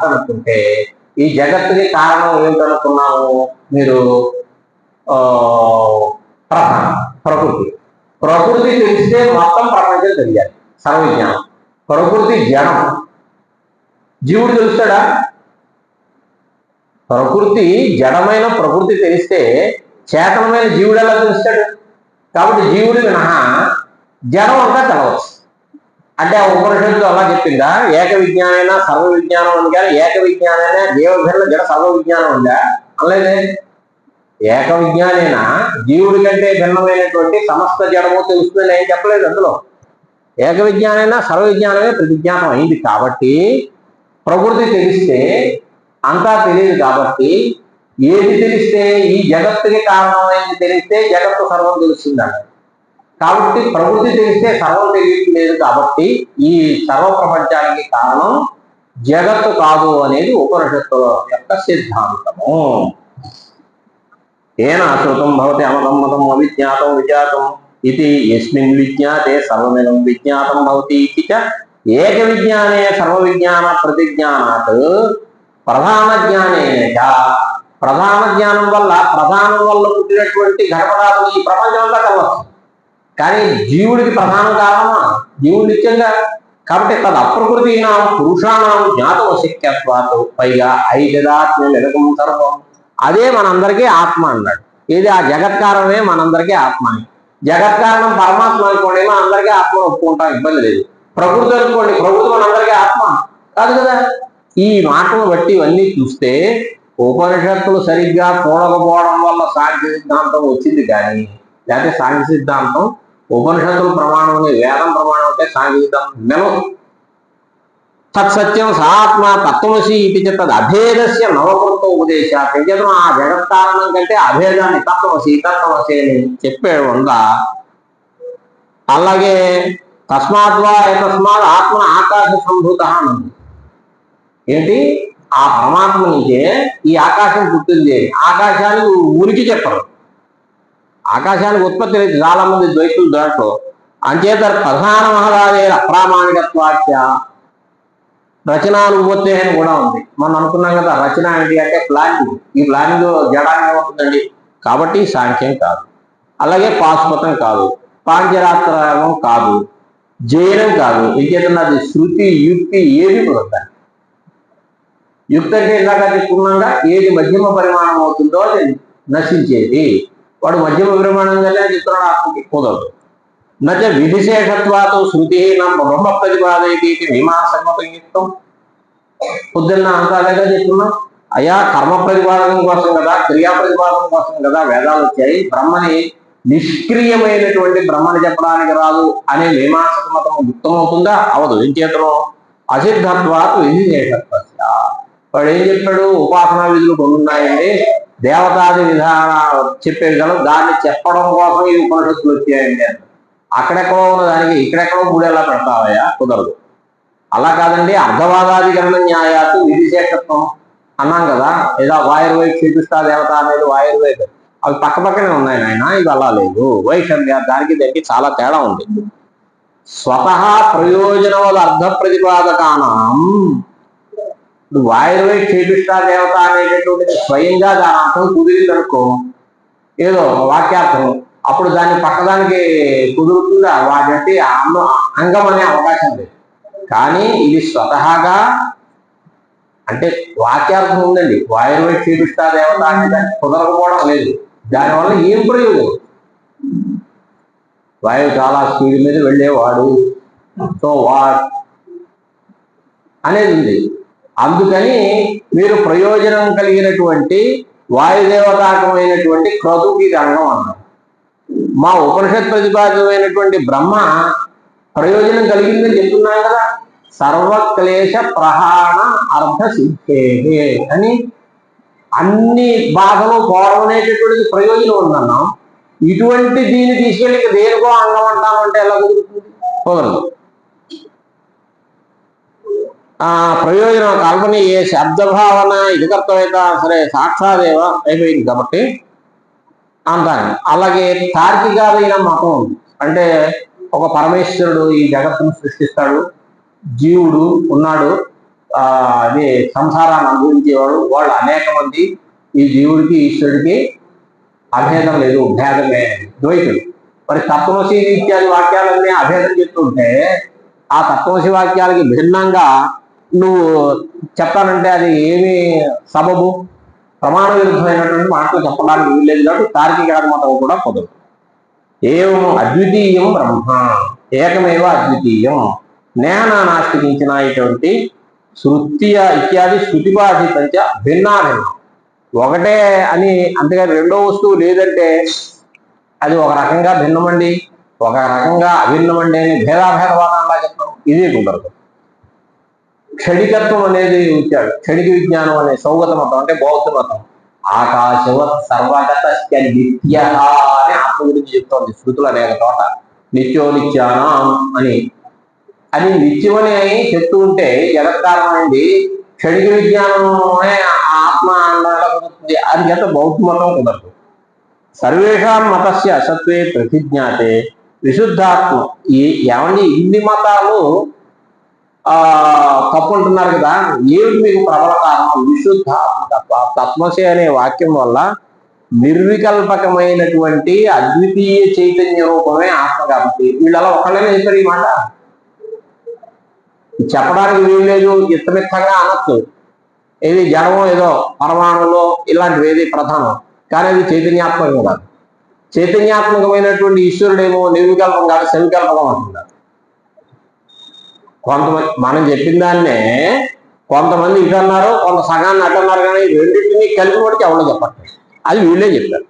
అనుకుంటే ఈ జగత్తుకి కారణం ఏంటనుకున్నాము మీరు? ప్రకృతి. ప్రకృతి తెలిస్తే మొత్తం ప్రపంచం తెలియాలి, సర్వవిజ్ఞానం. ప్రకృతి జడం, జీవుడు తెలుస్తాడా? ప్రకృతి జడమైన ప్రకృతి తెలిస్తే చేతనమైన జీవుడు ఎలా తెలుస్తాడు? కాబట్టి జీవుడు మినహా జడం అంతా తెలవచ్చు. అంటే ఆ ఉపనిషత్తు అలా చెప్పిందా? ఏక విజ్ఞానైనా సర్వ విజ్ఞానం ఉంది, కానీ ఏక విజ్ఞానైనా జీవభిన్న జడ సర్వ విజ్ఞానం ఉందా? అలాగే ఏక విజ్ఞానైనా జీవుడి కంటే భిన్నమైనటువంటి సమస్త జడము తెలుస్తుందని ఏం చెప్పలేదు అందులో. ఏక విజ్ఞానైనా సర్వ విజ్ఞానమే ప్రతిజ్ఞానం అయింది. కాబట్టి ప్రకృతి తెలిస్తే అంతా తెలియదు. కాబట్టి ఏది తెలిస్తే ఈ జగత్తుకి కారణమైంది తెలిస్తే జగత్తు సర్వం తెలుస్తుందంట. కాబట్టి ప్రకృతి తెలిస్తే సర్వం తెలియట్లేదు. కాబట్టి ఈ సర్వ ప్రపంచానికి కారణం జగత్తు కాదు అనేది ఉపనిషత్తుల యొక్క సిద్ధాంతము. ఏన శ్రుతం భవతి అమతం మతం అవిజ్ఞాతం విజాతం ఇది యస్మిన్ విజ్ఞాతే సర్వమిదం విజ్ఞాతం భవతి ఇది చ ఏక విజ్ఞానే సర్వ విజ్ఞాన ప్రతిజ్ఞానాత్ ప్రధాన జ్ఞానేన ప్రధాన జ్ఞానం వల్ల ప్రధానం వల్ల పుట్టినటువంటి ఘటపటాలు ఈ ప్రపంచం అంతా కలవచ్చు. కానీ జీవుడికి ప్రధాన కారణమా? జీవుడు నిత్యంగా. కాబట్టి తద అప్రకృతినాం పురుషాణం జ్ఞాతం అశక్యత్వాత్ పైగా ఐదదాత్మ్యం ఎదగం సర్వం. అదే మనందరికీ ఆత్మ అన్నాడు. ఇది ఆ జగత్కారణమే మనందరికీ ఆత్మ అని. జగత్కారణం పరమాత్మ అనుకోండి, మనందరికీ ఆత్మ ఒప్పుకుంటాం, ఇబ్బంది లేదు. ప్రకృతి అనుకోండి, ప్రకృతి మనందరికీ ఆత్మ కాదు కదా. ఈ మాటను బట్టి ఇవన్నీ చూస్తే ఉపనిషత్తులు సరిగ్గా చూడకపోవడం వల్ల సాంఖ్య సిద్ధాంతం వచ్చింది. కానీ లేకపోతే సాంఖ్య సిద్ధాంతం ఉపనిషత్తుల ప్రమాణం, వేదం ప్రమాణం అంటే సాంఖ్య సిద్ధాంతం నిలవదు. తత్సత్యం సాత్మ తత్వమసి ఇది తద్ అభేదస్య నవకృత ఉపదేశాత్. నిజం ఆ జగత్కారణం కంటే అభేదాన్ని తత్వమసి తత్వమసి అని చెప్పాడు ఉందా. అలాగే తస్మాద్వా తస్మాత్ ఆత్మ ఆకాశ సంభూత అన్నది ఏంటి? ఆ పరమాత్మ నుంచే ఈ ఆకాశం పుట్టింది. ఆకాశానికి ఉనికి చెప్పరు, ఆకాశానికి ఉత్పత్తి లేదు. చాలా మంది ద్వైతులు దాంట్లో. అంచేత ప్రధాన మహదాదేవ అప్రామాణికత్వాచ రచనానుభూతి అని కూడా ఉంది. మనం అనుకున్నాం కదా, రచన ఏంటి అంటే ప్లానింగ్. ఈ ప్లానింగ్ జడానికి ఏమవుతుందండి? కాబట్టి సాంఖ్యం కాదు, అలాగే పాశుపతం కాదు, పాంచరాత్రం కాదు, జైనం కాదు. ఇంకేతన్నది శృతి యుక్తి ఏది కుదరతాయి. యుక్తి అంటే ఇందాక చెప్పుకున్నాగా ఏది మధ్యమ పరిమాణం అవుతుందో అది నశించేది. వాడు మధ్యమ పరిమాణం కన్నా చెప్తున్నాడు, ఆత్మకి కుదరదు. నచ విధిశేషత్వాతో శృతి బ్రహ్మ ప్రతిపాదయతి మీమాంసమతం. పొద్దున్న అంతాగా చెప్తున్నాం, అయా కర్మ ప్రతిపాదనం కోసం కదా, క్రియా ప్రతిపాదనం కోసం కదా వేదాలు వచ్చాయి. బ్రహ్మని నిష్క్రియమైనటువంటి బ్రహ్మని చెప్పడానికి రాదు అనే మీమాంసక మతం యుక్తమవుతుందా? అవదు. ఇంకేతనం అసిద్ధత్వాత్ విధిశేషత్వ. వాడు ఏం చెప్పాడు? ఉపాసనా విధులు కొన్ని ఉన్నాయండి, దేవతాది విధాన చెప్పే విధానం, దాన్ని చెప్పడం కోసం ఈ ఉపనిషత్తులు వచ్చాయండి అని. అక్కడెక్కడో ఉన్న దానికి ఇక్కడెక్కడో మూడేలా పెడతావయ్యా? కుదరదు. అలా కాదండి, అర్ధవాదాధికరణ న్యాయాలు విధిశేషత్వం అన్నాం కదా. ఏదో వాయుర్వేద క్షేపిస్తా దేవత అనేది వాయుర్వేద, అవి పక్క పక్కనే ఉన్నాయి నాయన. ఇవి అలా లేదు. వైషమ్య దానికి దానికి చాలా తేడా ఉంది. స్వతహా ప్రయోజనవద అర్ధ ప్రతిపాదకానం. ఇప్పుడు వాయుర్వేద క్షేపిస్తా దేవత అనేటటువంటిది స్వయంగా దాని అర్థం కుదిరిందనుకో, ఏదో వాక్యార్థం, అప్పుడు దాన్ని పక్కదానికి కుదురుతుందా? వాటి అంగం అనే అవకాశం లేదు. కానీ ఇది స్వతహాగా అంటే వాక్యార్థం ఉందండి. వాయుర్వేద క్షేపిస్తా దేవత అనే దాన్ని కుదరకపోవడం లేదు. దానివల్ల ఏం ప్రయోజనం? వాయువు చాలా స్పీడ్ మీద వెళ్ళేవాడు, సో వాట్ అనేది ఉంది. అందుకని మీరు ప్రయోజనం కలిగినటువంటి వాయుదేవతాకమైనటువంటి క్రతుకి అంగం అన్నారు. మా ఉపనిషత్ ప్రతిపాదితమైనటువంటి బ్రహ్మ ప్రయోజనం కలిగిందని చెప్తున్నాం కదా. సర్వక్లేశ ప్రహాణ అర్ధ సిద్ధే అని అన్ని బాధలు పోవడం అనేటటువంటిది ప్రయోజనం ఉందన్నాం. ఇటువంటి దీన్ని తీసుకెళ్ళి దేనికో అంగం అంటామంటే ఎలా కుదురుతుంది? కుదరదు. ప్రయోజనం కల్పన ఏ శబ్దభావన ఇది కర్తవ్యత సరే సాక్షాదేవ అయిపోయింది కాబట్టి అంటాను. అలాగే తార్కికాదైన మతం ఉంది. అంటే ఒక పరమేశ్వరుడు ఈ జగత్తును సృష్టిస్తాడు, జీవుడు ఉన్నాడు, అదే సంసారాన్ని అనుభవించేవాడు, వాళ్ళు అనేక మంది. ఈ జీవుడికి ఈశ్వరుడికి అభేదం లేదు, భేదమే, ద్వైతుడు. మరి తత్వమసి ఇత్యాది వాక్యాలన్నీ అభేదం చెప్తుంటే ఆ తత్వమసి వాక్యాలకి భిన్నంగా నువ్వు చెప్తానంటే అది ఏమి సబబు? ప్రమాణ విరుద్ధమైనటువంటి మాటలు చెప్పడానికి వీల్లేదు. కాబట్టి తార్కిక మతం కూడా కుదరదు. ఏం అద్వితీయం బ్రహ్మ, ఏకమేవ అద్వితీయం, నేనానాస్తికించిన ఇటువంటి శృత్య ఇత్యాది శృతిపాఠితంచ భిన్నాభిన్నం. ఒకటే అని, అంతేగాని రెండో వస్తువు లేదంటే అది ఒక రకంగా భిన్నమండి, ఒక రకంగా అభిన్నమండి అని భేదాభేదవాదంలా చెప్తాం. ఇది కుదరదు. క్షణికత్వం అనేది ఉంచాడు. క్షణిక విజ్ఞానం అనే సౌగత మతం అంటే బౌద్ధ మతం. ఆకాశవత్ సర్వగత నిత్య అని ఆత్మ గురించి చెప్తోంది శృతులు అనేక చోట. నిత్యో నిత్యానం అని అది నిత్యమని చెప్తూ ఉంటే జగత్కారణమైంది క్షణిక విజ్ఞానమే ఆత్మ కుదురుతుంది. అది చేత బౌద్ధ మతం కుదరదు. సర్వేషాం మతస్య అసత్వే ప్రతిజ్ఞాతే విశుద్ధాత్మ. ఏమండి ఇన్ని మతాలు తప్పు అంటున్నారు కదా, ఏమిటి మీకు ప్రబల కారణం? విశుద్ధాత్మ తత్వ. తత్వసి అనే వాక్యం వల్ల నిర్వికల్పకమైనటువంటి అద్వితీయ చైతన్య రూపమే ఆత్మ. కాబట్టి వీళ్ళలా ఒకళ్ళనే చెప్పారు ఈ మాట. చెప్పడానికి వీల్లేదు, ఇత్తమిత్తంగా అనొచ్చు. ఏది జడమో ఏదో పరమాణులో ఇలాంటివి ఏది ప్రధానం, కానీ అది చైతన్యాత్మకం కాదు. చైతన్యాత్మకమైనటువంటి ఈశ్వరుడేమో నిర్వికల్పం కాదు, సవికల్పకం అంటున్నారు. కొంతమంది మనం చెప్పిన దాన్నే కొంతమంది ఇటు అన్నారు, కొంత సగాన్ని అటు అన్నారు, కానీ రెండింటినీ కలిపి వాడికి ఎవరో చెప్పట్లేదు. అది వీళ్ళే చెప్పారు.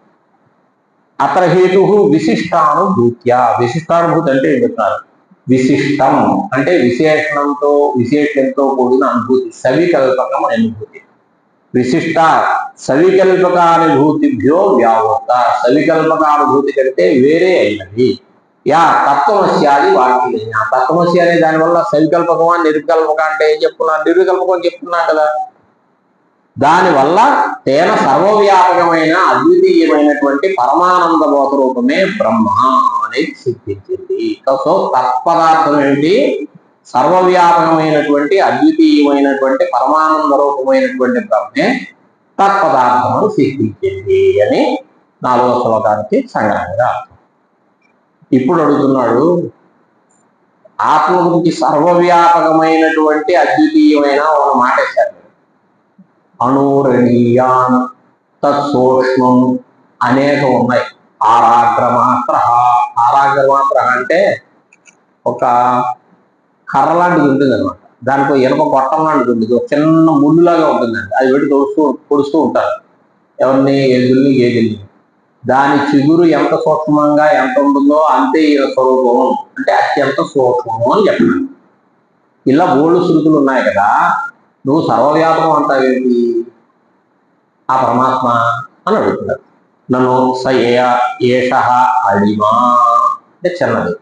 అత్ర హేతు విశిష్టానుభూత్య. విశిష్టానుభూతి అంటే ఏం చెప్తారు? విశిష్టం అంటే విశేషంతో కూడిన అనుభూతి, సవికల్పకం అనుభూతి. విశిష్ట సవికల్పకానుభూతిభ్యో వ్యావృత. సవికల్పకానుభూతి కంటే వేరే అయినది. యా తత్వమస్యాది వాక్యం. తత్వమస్య అనే దానివల్ల సవికల్పకమా నిర్వికల్పక అంటే ఏం చెప్తున్నాను? నిర్వికల్పకం చెప్తున్నాను కదా. దానివల్ల తేన సర్వవ్యాపకమైన అద్వితీయమైనటువంటి పరమానంద బోధ రూపమే బ్రహ్మ అనేది సిద్ధించింది. సో తత్పదార్థం ఏంటి? సర్వవ్యాపకమైనటువంటి అద్వితీయమైనటువంటి పరమానంద రూపమైనటువంటి బ్రహ్మే తత్పదార్థమును సిద్ధించింది అని 4వ శ్లోకానికి సంగ్రహంగా. ఇప్పుడు అడుగుతున్నాడు, ఆత్మ గురించి సర్వవ్యాపకమైనటువంటి అద్వితీయమైన ఒక మాట వేశారు. అణురణీయాన్ తత్సూక్ష్మం అనేక ఉన్నాయి. ఆరాగ్రమాత్ర. ఆరాగ్రమాత్ర అంటే ఒక కర్ర లాంటిది ఉంటుంది అనమాట. దానికి ఇనుప గొట్టం లాంటిది ఉంటుంది, ఒక చిన్న ముళ్ళులాగా ఉంటుందండి. అది పెట్టి పొడుస్తూ ఉంటారు ఎవరిని? ఎద్దుల్ని, గేదెల్ని. దాని చిగురు ఎంత సూక్ష్మంగా ఎంత ఉంటుందో అంతే ఈయన స్వరూపం అంటే అత్యంత సూక్ష్మము అని చెప్పాను. ఇలా బోళ్ళు శృతులు ఉన్నాయి కదా. నువ్వు సర్వవ్యాపకం అంటావేంటి ఆ పరమాత్మ అని అడుగుతున్నారు. నన్ను స ఏష అడిమా అంటే చిన్నది.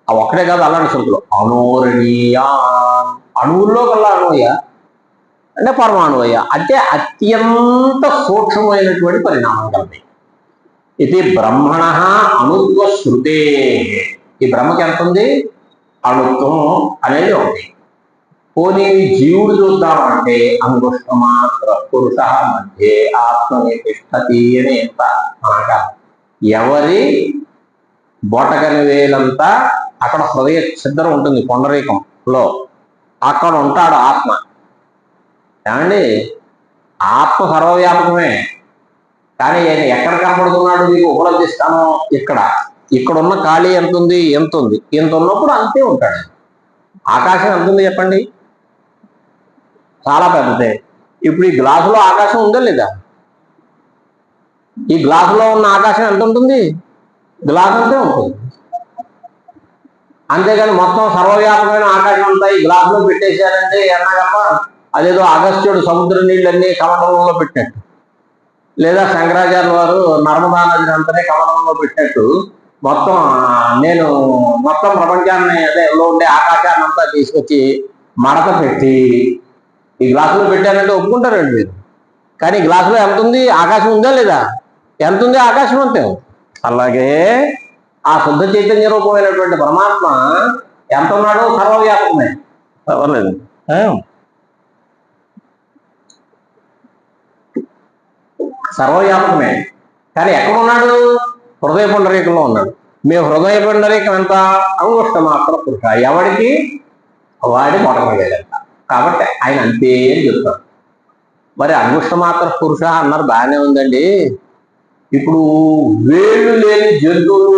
ఆ ఒక్కడే కాదు, అలాంటి శృతులు. అణోరణీయా, అణువుల్లో కల్లా అణువయ్య అంటే పరమాణువయ్య అంటే అత్యంత సూక్ష్మమైనటువంటి పరిణామం కలది. ఇది బ్రహ్మణ అణుత్వ శృతే. ఈ బ్రహ్మకి ఎంత ఉంది? అణుత్వం అనేది ఉంది. పోనీ జీవుడు చూద్దామంటే అంగుష్టమాత్ర పురుష మధ్య ఆత్మని తిష్టతి అని ఎంత అనగా ఎవరి బొటకని వేలంతా అక్కడ హృదయ ఛిద్రం ఉంటుంది పొండరీకంలో, అక్కడ ఉంటాడు ఆత్మ. ఏమండి ఆత్మ సర్వవ్యాపకమే, కానీ ఆయన ఎక్కడ కనపడుతున్నాడు మీకు ఉపలబ్ధిస్తాను? ఇక్కడున్న ఖాళీ ఎంత ఉంది? ఎంత ఉన్నప్పుడు అంతే ఉంటాడు. ఆకాశం ఎంత ఉంది చెప్పండి? చాలా పెద్దదే. ఇప్పుడు ఈ గ్లాసులో ఆకాశం ఉందా లేదా? ఈ గ్లాసులో ఉన్న ఆకాశం ఎంత ఉంటుంది? గ్లాస్ అంతే ఉంటుంది. అంతేగాని మొత్తం సర్వవ్యాపకమైన ఆకాశం అంతా ఈ గ్లాసులో పెట్టేశారంటే ఎన్నాగమ్మా అదేదో అగస్త్యుడు సముద్ర నీళ్ళన్నీ కమండలంలో పెట్టినట్టు, లేదా శంకరాచార్య వారు నర్మదా నదిని అంతనే కమండలంలో పెట్టినట్టు నేను మొత్తం ప్రపంచాన్ని అదేలో ఉండే ఆకాశాన్ని అంతా తీసుకొచ్చి మడత పెట్టి ఈ గ్లాసులో పెట్టారంటే ఒప్పుకుంటారండి మీరు. కానీ గ్లాసులో ఎంత ఉంది? ఆకాశం ఉందా లేదా? ఎంత ఉంది? ఆకాశం అంతే. అలాగే ఆ శుద్ధ చైతన్య రూపమైనటువంటి పరమాత్మ ఎంత ఉన్నాడో సర్వవ్యాపకమే. పర్వాలేదు. సర్వవ్యాపకమే. కానీ ఎక్కడ ఉన్నాడు? హృదయ పుండరీకంలో ఉన్నాడు. మీ హృదయ పుండరీకం ఎంత? అంగుష్ట మాత్ర పురుష. ఎవడికి? వాడి మొట్టమొదట. కాబట్టి ఆయన అంతే అని చెప్తారు. మరి అంగుష్ట మాత్ర పురుష అన్నారు, బాగానే ఉందండి. ఇప్పుడు వేళ్ళు లేని జంతువులు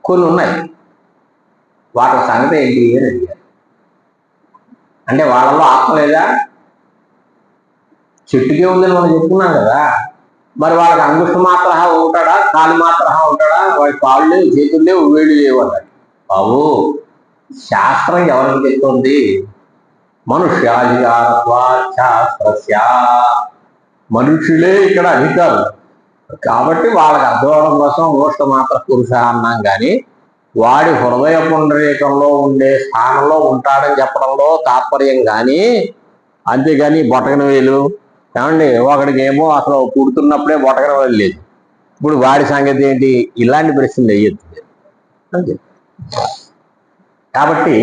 కొన్ని ఉన్నాయి, వాటి సంగతి ఏంటి అని అడిగారు. అంటే వాళ్ళలో ఆత్మ లేదా? చెట్టుకే ఉందని మనం చెప్పుకున్నాం కదా. మరి వాళ్ళకి అంగుష్ట మాత్ర ఉంటాడా, కాలు మాత్ర ఉంటాడా? వాడి కాళ్ళు లేవు, చేతులు లేవు, వేళ్ళు లేవు అన్నాడు. బాబు, శాస్త్రం ఎవరికి చెప్తుంది? మనుష్యాధికారస్య, మనుషులే ఇక్కడ అధికారులు. కాబట్టి వాళ్ళకి అర్థం అవడం కోసం అంగుష్ట మాత్ర పురుష అన్నాం. కానీ వాడి హృదయ పుండరీకంలో ఉండే స్థానంలో ఉంటాడని చెప్పడంలో తాత్పర్యం. కానీ అంతేగాని బొటకన వేలు ఏమండి, ఒకడికి ఏమో అసలు పుడుతున్నప్పుడే బొటకన వేలు లేదు, ఇప్పుడు వాడి సంగతి ఏంటి? ఇలాంటి ప్రశ్నలు వేయొద్దు అంతే. కాబట్టి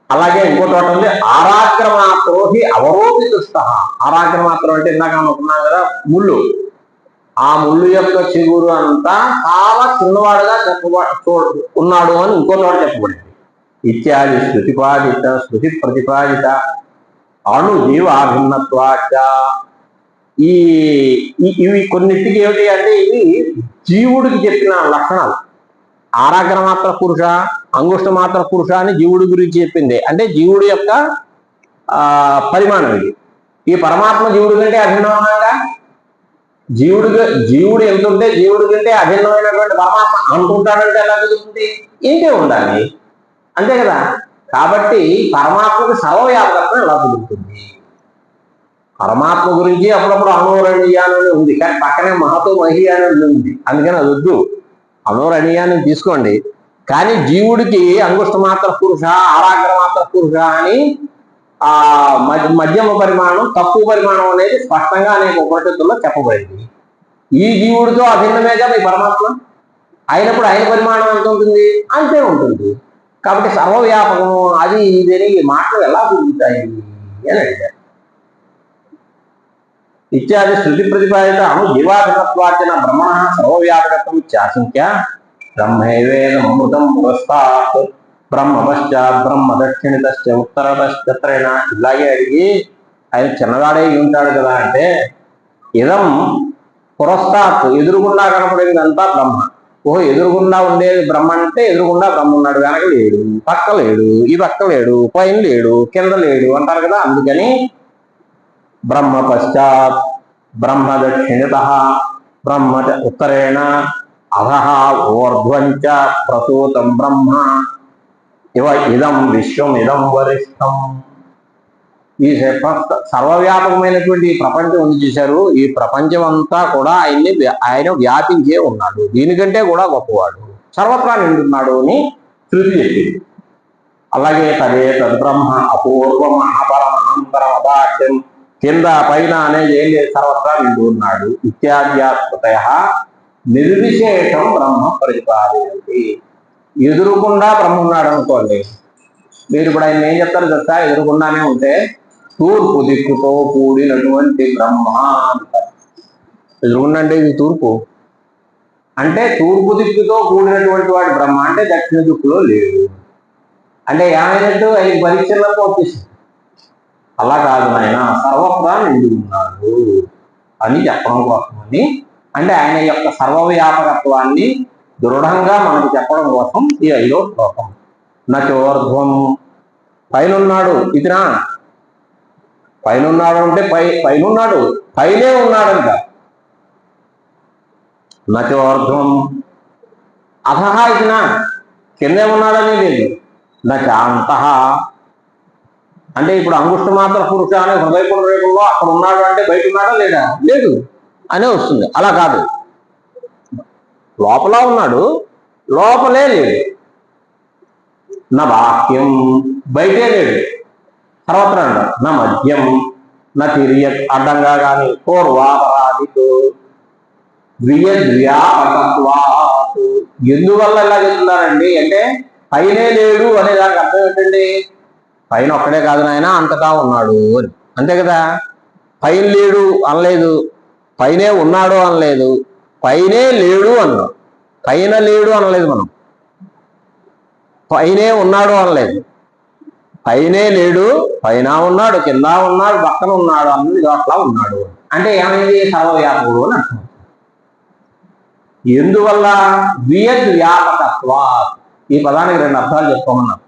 అలాగే ఇంకో చోట ఉంది, ఆరాగ్రమాత్రోహి అవరోధితుష్ట. ఆరాగ్రమాత్రం అంటే ఇందాక అనుకున్నాం కదా, ముళ్ళు. ఆ ముళ్ళు యొక్క చిగురు అంతా చాలా చిన్నవాడుగా ఉన్నాడు అని ఇంకో చోట చెప్పబడింది. ఇత్యాది శృతి ప్రతిపాదిత అణు జీవాభిన్నత్వాచ. ఇవి కొన్నిటికి ఏమిటి అంటే ఇవి జీవుడికి చెప్పిన లక్షణాలు. ఆరాగ్ర మాత్ర పురుష, అంగుష్ట మాత్ర పురుష అని జీవుడి గురించి చెప్పింది. అంటే జీవుడి యొక్క పరిమాణం ఇది. ఈ పరమాత్మ జీవుడి కంటే అభిన్నమంగా, జీవుడు ఎంత ఉంటే జీవుడి కంటే అభిన్నమైనటువంటి పరమాత్మ అంటుంటాడంటే ఎలా కుదురుతుంది? ఇంకే ఉండాలి, అంతే కదా. కాబట్టి పరమాత్మకు సర్వవ్యాపకత్వం ఎలా కుదురుతుంది? పరమాత్మ గురించి అప్పుడప్పుడు అనోరణీయాన్ని ఉంది, కానీ పక్కనే మహతో మహీయాన్ని ఉంది, అందుకని అది వద్దు. అనోరణీయాన్ని తీసుకోండి. కానీ జీవుడికి అంగుష్ట మాత్ర పురుష, ఆరాగ్ర మాత్ర పురుష అని మధ్యమ పరిమాణం, తక్కువ పరిమాణం అనేది స్పష్టంగా అనేక ఉపనిషత్తుల్లో చెప్పబడింది. ఈ జీవుడితో అభిన్నమేగా మీ పరమాత్మ అయినప్పుడు ఆయన పరిమాణం ఎంత ఉంటుంది? అంతే ఉంటుంది. కాబట్టి సర్వవ్యాపకము అది ఇదని మాటలు ఎలా కుదురుతాయి అని అడిగారు. ఇత్యాది శృతి ప్రతిపాదిత అణు జీవాభిన్నత్వాచన బ్రహ్మణ సర్వవ్యాపకత్వం చాశంక్య బ్రహ్మైవేదమృతం పురస్తాత్ బ్రహ్మపశ్చాత్ బ్రహ్మ దక్షిణిత ఉత్తరతశ్చత్రేణ. ఇలాగే అడిగి ఆయన చిన్నవాడే ఉంటాడు కదా అంటే, ఇదం పురస్తాత్ ఎదురుగుండా కనపడేదంతా బ్రహ్మ. ఓహో, ఎదురుగుండా ఉండేది బ్రహ్మ అంటే ఎదురుగుండా బ్రహ్మ ఉన్నాడు, వెనక లేడు, పక్క లేడు, ఈ పక్క లేడు, పైన లేడు, కింద లేడు అంటారు కదా. అందుకని బ్రహ్మ పశ్చాత్ బ్రహ్మ దక్షిణత బ్రహ్మ ఉత్తరేణ అధః ఊర్ధ్వంచ ప్రసూతం బ్రహ్మ ఇవ ఇదం విశ్వం ఇదం వరిష్టం. ఈ సర్వవ్యాపకమైనటువంటి ప్రపంచం ఉంది చూశారు, ఈ ప్రపంచం అంతా కూడా ఆయన వ్యాపించే ఉన్నాడు, దీనికంటే కూడా గొప్పవాడు, సర్వత్రా నిండున్నాడు అని శృతి చెప్పింది. అలాగే తదే తద్బ్రహ్మ అపూర్వం అపరం అనంతరం అభాష్యం, కింద పైన అనేది ఏం లేదు, సర్వత్రా నిండు ఉన్నాడు. ఇత్యాద్యాస్పతయ నిర్విశేషం బ్రహ్మ ప్రతిపాదయంతి. ఎదురుకుండా బ్రహ్మ ఉన్నాడు అనుకోండి, మీరు ఇప్పుడు ఆయన ఏం చెప్తారు తెలుసా? ఎదురుకుండానే ఉంటే తూర్పు దిక్కుతో కూడినటువంటి బ్రహ్మ అంటారు. ఎదురుకుండా అంటే ఇది తూర్పు అంటే తూర్పు దిక్కుతో కూడినటువంటి వాడి బ్రహ్మ అంటే దక్షిణ దిక్కులో లేడు అంటే ఏమైనట్టు? ఆయన పరీక్షలకు వచ్చేసింది. అలా కాదు, ఆయన సర్వత్రా నిండి ఉన్నాడు అని చెప్పడం కోసమని, అంటే ఆయన యొక్క సర్వవ్యాపకత్వాన్ని దృఢంగా మనకు చెప్పడం కోసం ఈ 5వ శ్లోకం. నచోర్ధ్వం, పైనున్నాడు, ఇదినా పైనున్నాడు అంటే పైనున్నాడు, పైనే ఉన్నాడంట. నచోర్ధ్వం అధః, ఇదినా కిందే ఉన్నాడని లేదు. నచాంత అంటే ఇప్పుడు అంగుష్ట మాత్ర పురుష అనే హృదయ పుండరీకంలో అక్కడ ఉన్నాడు అంటే బయట ఉన్నాడా లేడా? లేదు అనే వస్తుంది. అలా కాదు, లోపల ఉన్నాడు, లోపలే లేడు. నా బాహ్యం, బయటే లేడు, సర్వత్రా ఉన్నాడు. నా మధ్యం, నా తిరియత్ అడ్డంగా కానీ, పూర్వాపరాధితో ద్వ్యాపకత్వాత్. ఎందువల్ల ఇలా చెప్తున్నారండి అంటే, పైనే లేడు అనే దానికి అర్థం ఏంటండి? పైన ఒక్కడే కాదు నాయన, అంతటా ఉన్నాడు అని, అంతే కదా. పైన లేడు అనలేదు, పైనే ఉన్నాడు అనలేదు, పైనే లేడు అన్నాం. పైన లేడు అనలేదు మనం, పైనే ఉన్నాడు అనలేదు. పైనే లేడు, పైన ఉన్నాడు, కింద ఉన్నాడు, పక్కన ఉన్నాడు, అన్ని చోట్ల ఉన్నాడు అంటే ఏమైంది? సర్వవ్యాపకుడు అని అర్థం. ఎందువల్ల? వియద్వ్యాపకత్వాత్. ఈ పదానికి రెండు అర్థాలు చెప్పుకోమన్నాం.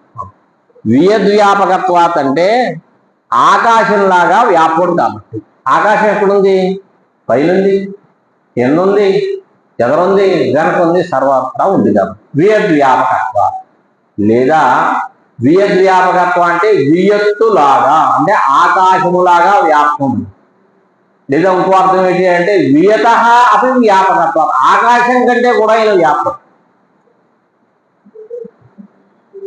వియద్వ్యాపకత్వాత్ అంటే ఆకాశంలాగా వ్యాపకుడు కాబట్టి. ఆకాశం ఎక్కడుంది? పైనుంది, కిందుంది, ఎదరుంది, వెనకుంది, సర్వత్రా ఉంది కాబట్టి వియద్వ్యాపకత్వం. లేదా వియద్వ్యాపకత్వం అంటే వియత్తులాగా, అంటే ఆకాశములాగా వ్యాపకం. లేదా ఇంకో అర్థం ఏంటి అంటే వియత అపి వ్యాపకత్వం, ఆకాశం కంటే కూడా ఈయన వ్యాపకం.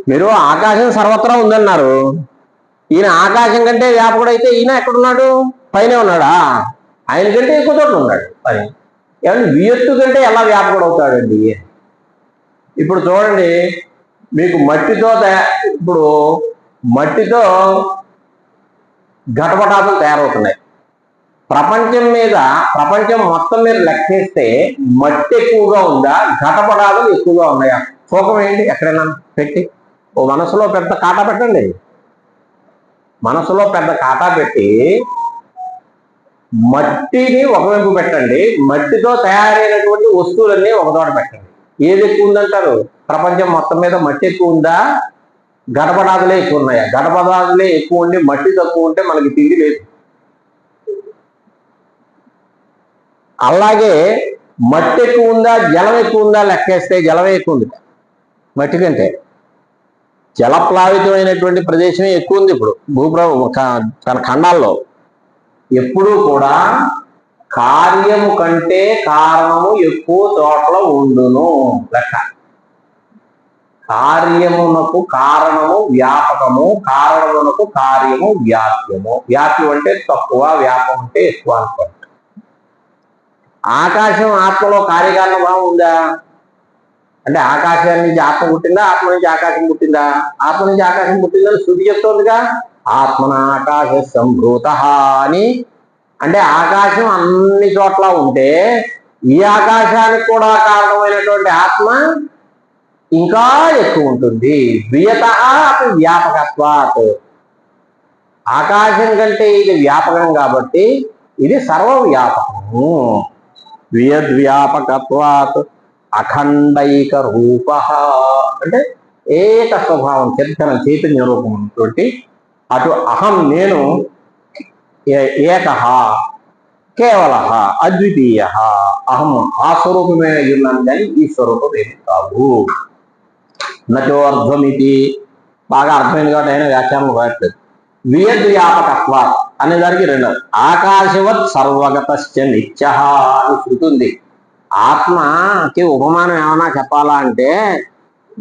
మీరు ఆకాశం సర్వత్రా ఉందన్నారు, ఈయన ఆకాశం కంటే వ్యాపకుడైతే ఈయన ఎక్కడున్నాడు? పైనే ఉన్నాడా? ఆయన కంటే ఎక్కువ చోట్ల ఉన్నాడు. పైన ఏమంటే వియత్తు కంటే ఎలా వ్యాపకుడు అవుతాడండి? ఇప్పుడు చూడండి, మీకు ఇప్పుడు మట్టితో ఘటపటాలు తయారవుతున్నాయి. ప్రపంచం మొత్తం మీద లెక్కేస్తే మట్టి ఎక్కువగా ఉందా, ఘటపటాలు ఎక్కువగా ఉన్నాయా? తూకం ఏంటి? ఎక్కడైనా పెట్టి ఓ మనసులో పెద్ద కాటా పెట్టండి. మనసులో పెద్ద కాటా పెట్టి మట్టిని ఒకవైపు పెట్టండి, మట్టితో తయారైనటువంటి వస్తువులన్నీ ఒకచోట పెట్టండి. ఏది ఎక్కువ ఉందంటారు? ప్రపంచం మొత్తం మీద మట్టి ఎక్కువ ఉందా, ఘటపటాదులే ఎక్కువ ఉన్నాయా? ఘటపటాదులే ఎక్కువ ఉండి మట్టి తక్కువ ఉంటే మనకి తిండి లేదు. అలాగే మట్టి ఎక్కువ ఉందా, జలం ఎక్కువ ఉందా లెక్కేస్తే జలమే ఎక్కువ ఉంది మట్టి కంటే. జలప్లావితమైనటువంటి ప్రదేశమే ఎక్కువ ఉంది ఇప్పుడు తన ఖండాల్లో. ఎప్పుడూ కూడా కార్యము కంటే కారణము ఎక్కువ చోట్ల ఉండును లెక్క. కార్యమునకు కారణము వ్యాపకము, కారణమునకు కార్యము వ్యాప్యము. వ్యాప్యం అంటే తక్కువ, వ్యాపం అంటే ఎక్కువ అనుకోండి. ఆకాశం ఆత్మలో కార్యకారణ భావం ఉందా? అంటే ఆకాశం నుంచి ఆత్మ పుట్టిందా, ఆత్మ నుంచి ఆకాశం పుట్టిందా? ఆత్మ నుంచి ఆకాశం పుట్టిందని శృతి చెప్తోందిగా. ఆత్మన ఆకాశ సంభూత అని. అంటే ఆకాశం అన్ని చోట్ల ఉంటే ఈ ఆకాశానికి కూడా కారణమైనటువంటి ఆత్మ ఇంకా ఎక్కువ ఉంటుంది. వియత అపి వ్యాపకత్వాత్. ఆకాశం కంటే ఇది వ్యాపకం కాబట్టి ఇది సర్వవ్యాపకము. వియద్వ్యాపకత్వాత్ అఖండైక రూప అంటే ఏక స్వభావం, చైతన్య రూపం ఉన్నటువంటి అటు అహం నేను ఏక కేవల అద్వితీయ అహం ఆ స్వరూపమే ఉన్నాను కానీ ఈ స్వరూపం ఏమి కాదు. నచోర్ధ్వమితి. బాగా అర్థమైంది కాబట్టి అయినా వ్యాఖ్యానం రాయట్లేదు. వియద్వ్యాపకత్వ అనే దానికి రెండు. ఆకాశవత్ సర్వగతశ్చ నిత్య అని శృతి ఉంది. ఆత్మకి ఉపమానం ఏమన్నా చెప్పాలా అంటే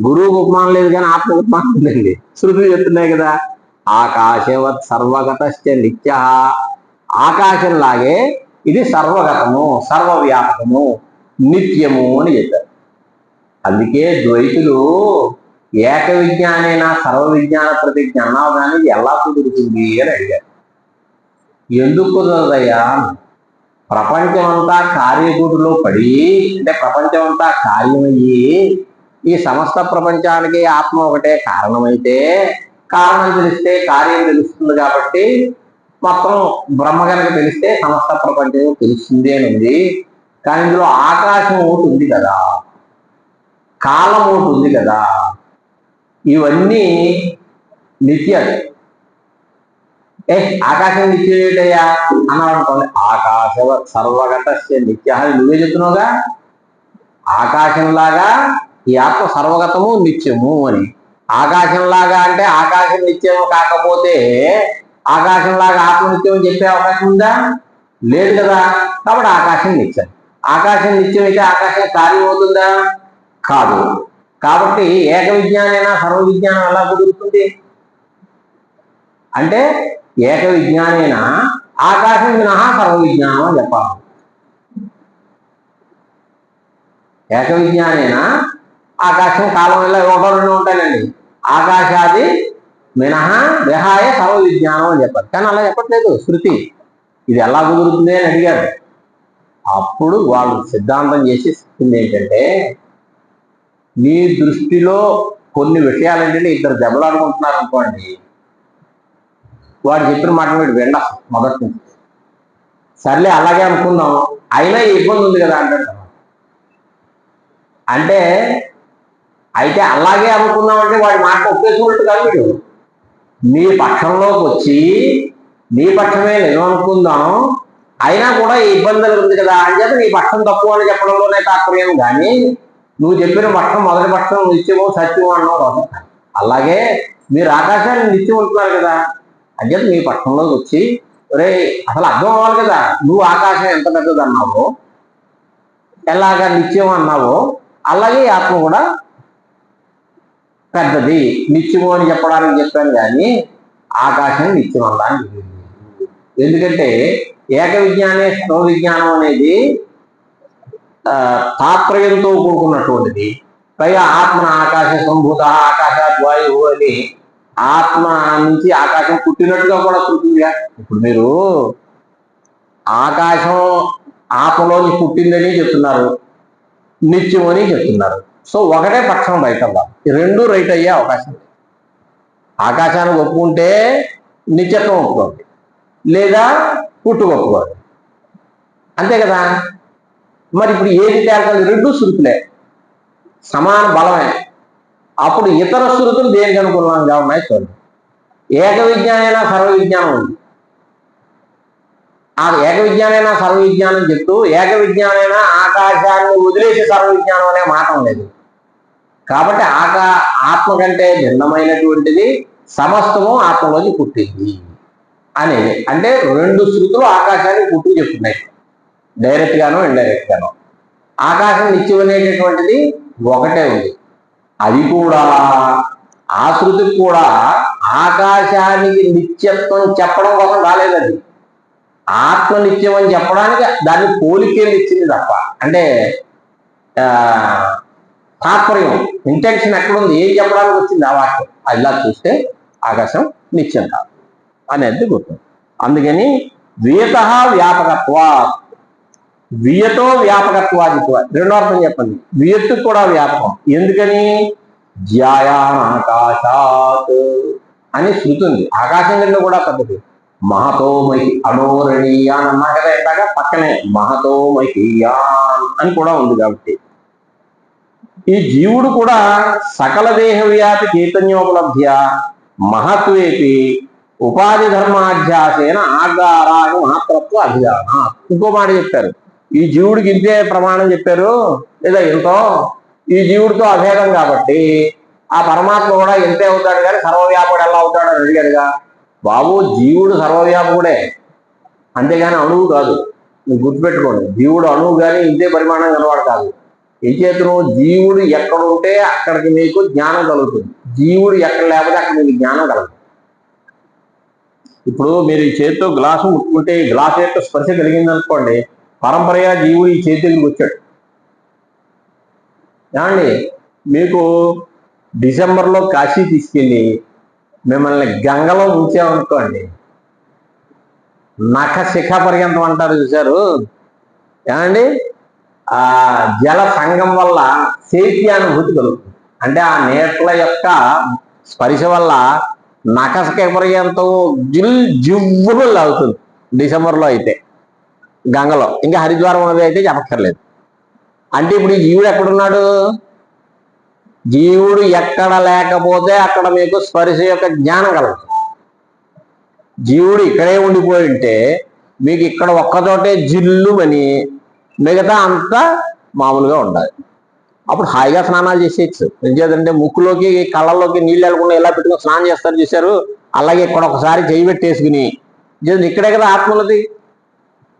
గురువుకు ఉపమానం లేదు కానీ ఆత్మకు ఉపమానం ఉందండి. శృతులు చెప్తున్నాయి కదా. ఆకాశవత్ సర్వగతశ్చ నిత్య. ఆకాశంలాగే ఇది సర్వగతము, సర్వవ్యాపకము, నిత్యము అని చెప్పారు. అందుకే ద్వైతులు ఏక విజ్ఞానేనా సర్వ విజ్ఞాన ప్రతిజ్ఞ అన్నావు కానీ ఎలా కుదురుతుంది అని అడిగారు. ఎందుకు కుదరదయ్యా? ప్రపంచమంతా కార్యకూటులో పడి, అంటే ప్రపంచమంతా కార్యమయ్యి ఈ సమస్త ప్రపంచానికి ఆత్మ ఒకటే కారణమైతే కారణం తెలిస్తే కార్యం తెలుస్తుంది కాబట్టి మొత్తం బ్రహ్మ కనుక తెలిస్తే సమస్త ప్రపంచం తెలుస్తుంది అని ఉంది. కానీ ఇందులో ఆకాశం ఒకటి ఉంది కదా, కాలం ఒకటి ఉంది కదా, ఇవన్నీ నిత్యాలు. ఆకాశం నిత్యం ఏంటయ్యా అన్నాడు అనుకోండి. ఆకాశవత్ సర్వగతస్య నిత్య అని నువ్వే చెప్తున్నావుగా. ఆకాశంలాగా ఈ ఆత్మ సర్వగతము నిత్యము అని. ఆకాశంలాగా అంటే ఆకాశం నిత్యము కాకపోతే ఆకాశంలాగా ఆత్మ నిత్యం అని చెప్పే అవకాశం ఉందా? లేదు కదా. కాబట్టి ఆకాశం నిత్యం. ఆకాశం నిత్యం అయితే ఆకాశం కార్యం అవుతుందా? కాదు. కాబట్టి ఏక విజ్ఞానైనా సర్వ విజ్ఞానం ఎలా కుదురుతుంది అంటే ఏక విజ్ఞానైనా ఆకాశం మినహా సర్వ విజ్ఞానం అని చెప్పాలి. ఏక విజ్ఞానైనా ఆకాశం కాలం వల్ల ఒకటో రెండు ఉంటాయండి. ఆకాశాది మినహా విహాయ సర్వ విజ్ఞానం అని చెప్పాలి. కానీ అలా చెప్పట్లేదు శృతి. ఇది ఎలా కుదురుతుంది అని అడిగారు. అప్పుడు వాళ్ళు సిద్ధాంతం చేసి చెప్పింది ఏంటంటే, నీ దృష్టిలో కొన్ని విషయాలు ఏంటంటే ఇద్దరు దెబ్బలాడుకుంటున్నారు అనుకోండి, వాడు చెప్పిన మాట వీడు విండ మొదటి నుంచి. సర్లే అలాగే అనుకుందాం, అయినా ఇబ్బంది ఉంది కదా అంటాడు. అంటే అయితే అలాగే అనుకుందామంటే వాడి మాట ఒప్పేసుకున్నట్టు కాదు. వీడు నీ పక్షంలోకి వచ్చి నీ పక్షమే నిజం అనుకుందాం, అయినా కూడా ఈ ఇబ్బందులు ఉంది కదా అని చెప్పి నీ పక్షం తప్పు అని చెప్పడంలోనే తాత్పర్యం. కానీ నువ్వు చెప్పిన పక్షం మొదటి పక్షం నిత్యమో సత్యమో అన్నావు. అలాగే మీరు ఆకాశాన్ని నిత్యం ఉంటున్నారు కదా అని చెప్పి మీ పక్షంలోకి వచ్చి, ఒరే అసలు అర్థం అవ్వాలి కదా, నువ్వు ఆకాశం ఎంత పెద్దది అన్నావో, ఎలాగా నిత్యం అన్నావో, అలాగే ఆత్మ కూడా పెద్దది నిత్యము అని చెప్పడానికి చెప్పాను. కానీ ఆకాశం నిత్యం అనడానికి. ఎందుకంటే ఏక విజ్ఞానే సర్వ విజ్ఞానం అనేది తాత్పర్యంతో కూడుకున్నటువంటిది. పైగా ఆత్మ ఆకాశ సంభూత ఆకాశాత్ వాయువు అని ఆత్మ నుంచి ఆకాశం పుట్టినట్టుగా కూడా చూస్తుందిగా. ఇప్పుడు మీరు ఆకాశం ఆత్మలోంచి పుట్టిందని చెప్తున్నారు, నిత్యం అని చెప్తున్నారు. సో ఒకటే పక్షం రైట్ అవ్వాలి, రెండు రైట్ అయ్యే అవకాశం. ఆకాశానికి ఒప్పుకుంటే నిత్యత్వం ఒప్పుకోండి, లేదా పుట్టుక ఒప్పుకోండి, అంతే కదా. మరి ఇప్పుడు ఏది తేల్చాలి? రెండు శృతులే, సమాన బలమే. అప్పుడు ఇతర శృతులు దేనికి అనుకూలంగా ఉన్నాయి చూడండి. ఏక విజ్ఞానైనా సర్వ విజ్ఞానం ఉంది. ఆ ఏక విజ్ఞానైనా సర్వ విజ్ఞానం చెప్తూ ఏక విజ్ఞానైనా ఆకాశాన్ని వదిలేసి సర్వ విజ్ఞానం అనే మాట లేదు. కాబట్టి ఆత్మ కంటే భిన్నమైనటువంటిది సమస్తము ఆత్మలోకి పుట్టింది అనేది. అంటే రెండు శృతులు ఆకాశాన్ని పుట్టి చెప్తున్నాయి, డైరెక్ట్ గాను ఇండైరెక్ట్ గాను. ఆకాశం నిత్యం అనేటటువంటిది ఒకటే ఉంది. అది కూడా ఆ శృతికి కూడా ఆకాశానికి నిత్యత్వం చెప్పడం కోసం రాలేదు. అది ఆత్మ నిత్యం అని చెప్పడానికి దాన్ని పోలికేళ్ళు ఇచ్చింది తప్ప, అంటే తాత్పర్యం ఇంటెన్షన్ ఎక్కడుంది, ఏం చెప్పడానికి వచ్చింది ఆ వాక్యం. అలా చూస్తే ఆకాశం నిత్యం కాదు అనేది గుర్తు. అందుకని వియత వ్యాపకత్వా, వియతో వ్యాపకత్వాదిత్వ. రెండో అర్థం చెప్పండి, వియత్తు కూడా వ్యాపకం. ఎందుకని? జ్యాయానాకాశాత్ అని శృతి ఉంది. ఆకాశం కింద కూడా పద్ధతి. మహతో అణోరణీయాన్ అన్నా కదా, ఎట్లాగా పక్కనే మహతో మహీయాన్ అని కూడా ఉంది. కాబట్టి ఈ జీవుడు కూడా సకల దేహ వ్యాపి చైతన్యోపలభ్య మహత్వేపి ఉపాధి ధర్మాధ్యాసేన ఆగారాన్ని మాత్రత్వ అభిధాన. ఇంకో మాట చెప్పారు, ఈ జీవుడికి ఇంతే ప్రమాణం చెప్పారు, లేదా ఎంతో ఈ జీవుడితో అభేదం కాబట్టి ఆ పరమాత్మ కూడా ఎంతే అవుతాడు, కానీ సర్వవ్యాపుడు ఎలా అవుతాడు అని అడిగాడుగా. బాబు జీవుడు సర్వవ్యాపకుడే, అంతేగాని అణువు కాదు. మీరు గుర్తుపెట్టుకోండి, జీవుడు అణువు కానీ ఇంతే పరిమాణం కలవాడు కాదు. ఈ చేతును జీవుడు ఎక్కడుంటే అక్కడికి మీకు జ్ఞానం కలుగుతుంది, జీవుడు ఎక్కడ లేకపోతే అక్కడ మీకు జ్ఞానం కలుగుతుంది. ఇప్పుడు మీరు ఈ చేతితో గ్లాసు ముట్టుకుంటే ఈ గ్లాసు యొక్క స్పర్శ కలిగింది అనుకోండి, పరంపరగా జీవుడు ఈ చేతి దగ్గరికి వచ్చాడు. ఏమండి, మీకు డిసెంబర్లో కాశీ తీసుకెళ్ళి మిమ్మల్ని గంగలో ఉంచామనుకోండి, నఖ శిఖ పర్యంతం అంటారు చూశారు. ఏమండి, ఆ జల సంగం వల్ల శైత్యానుభూతి కలుగుతుంది. అంటే ఆ నీట్ల యొక్క స్పర్శ వల్ల నఖశిఖ పర్యంతం జివ్వులు అవుతుంది డిసెంబర్లో అయితే గంగలో. ఇంకా హరిద్వారం అనేది అయితే చెప్పక్కర్లేదు. అంటే ఇప్పుడు ఈ జీవుడు ఎక్కడున్నాడు? జీవుడు ఎక్కడ లేకపోతే అక్కడ మీకు స్పర్శ యొక్క జ్ఞానం కలుగుతుంది. జీవుడు ఇక్కడే ఉండిపోయి ఉంటే మీకు ఇక్కడ ఒక్కచోటే జిల్లుమని, మిగతా అంతా మామూలుగా ఉండాలి. అప్పుడు హాయిగా స్నానాలు చేసేయచ్చు. ఎందుకంటే ముక్కులోకి కళ్ళల్లోకి నీళ్ళు వెళ్ళకుండా ఎలా పెట్టుకుని స్నానం చేస్తారు చూశారు, అలాగే ఇక్కడ ఒకసారి చేయి పెట్టేసుకుని, ఇక్కడే కదా ఆత్మలది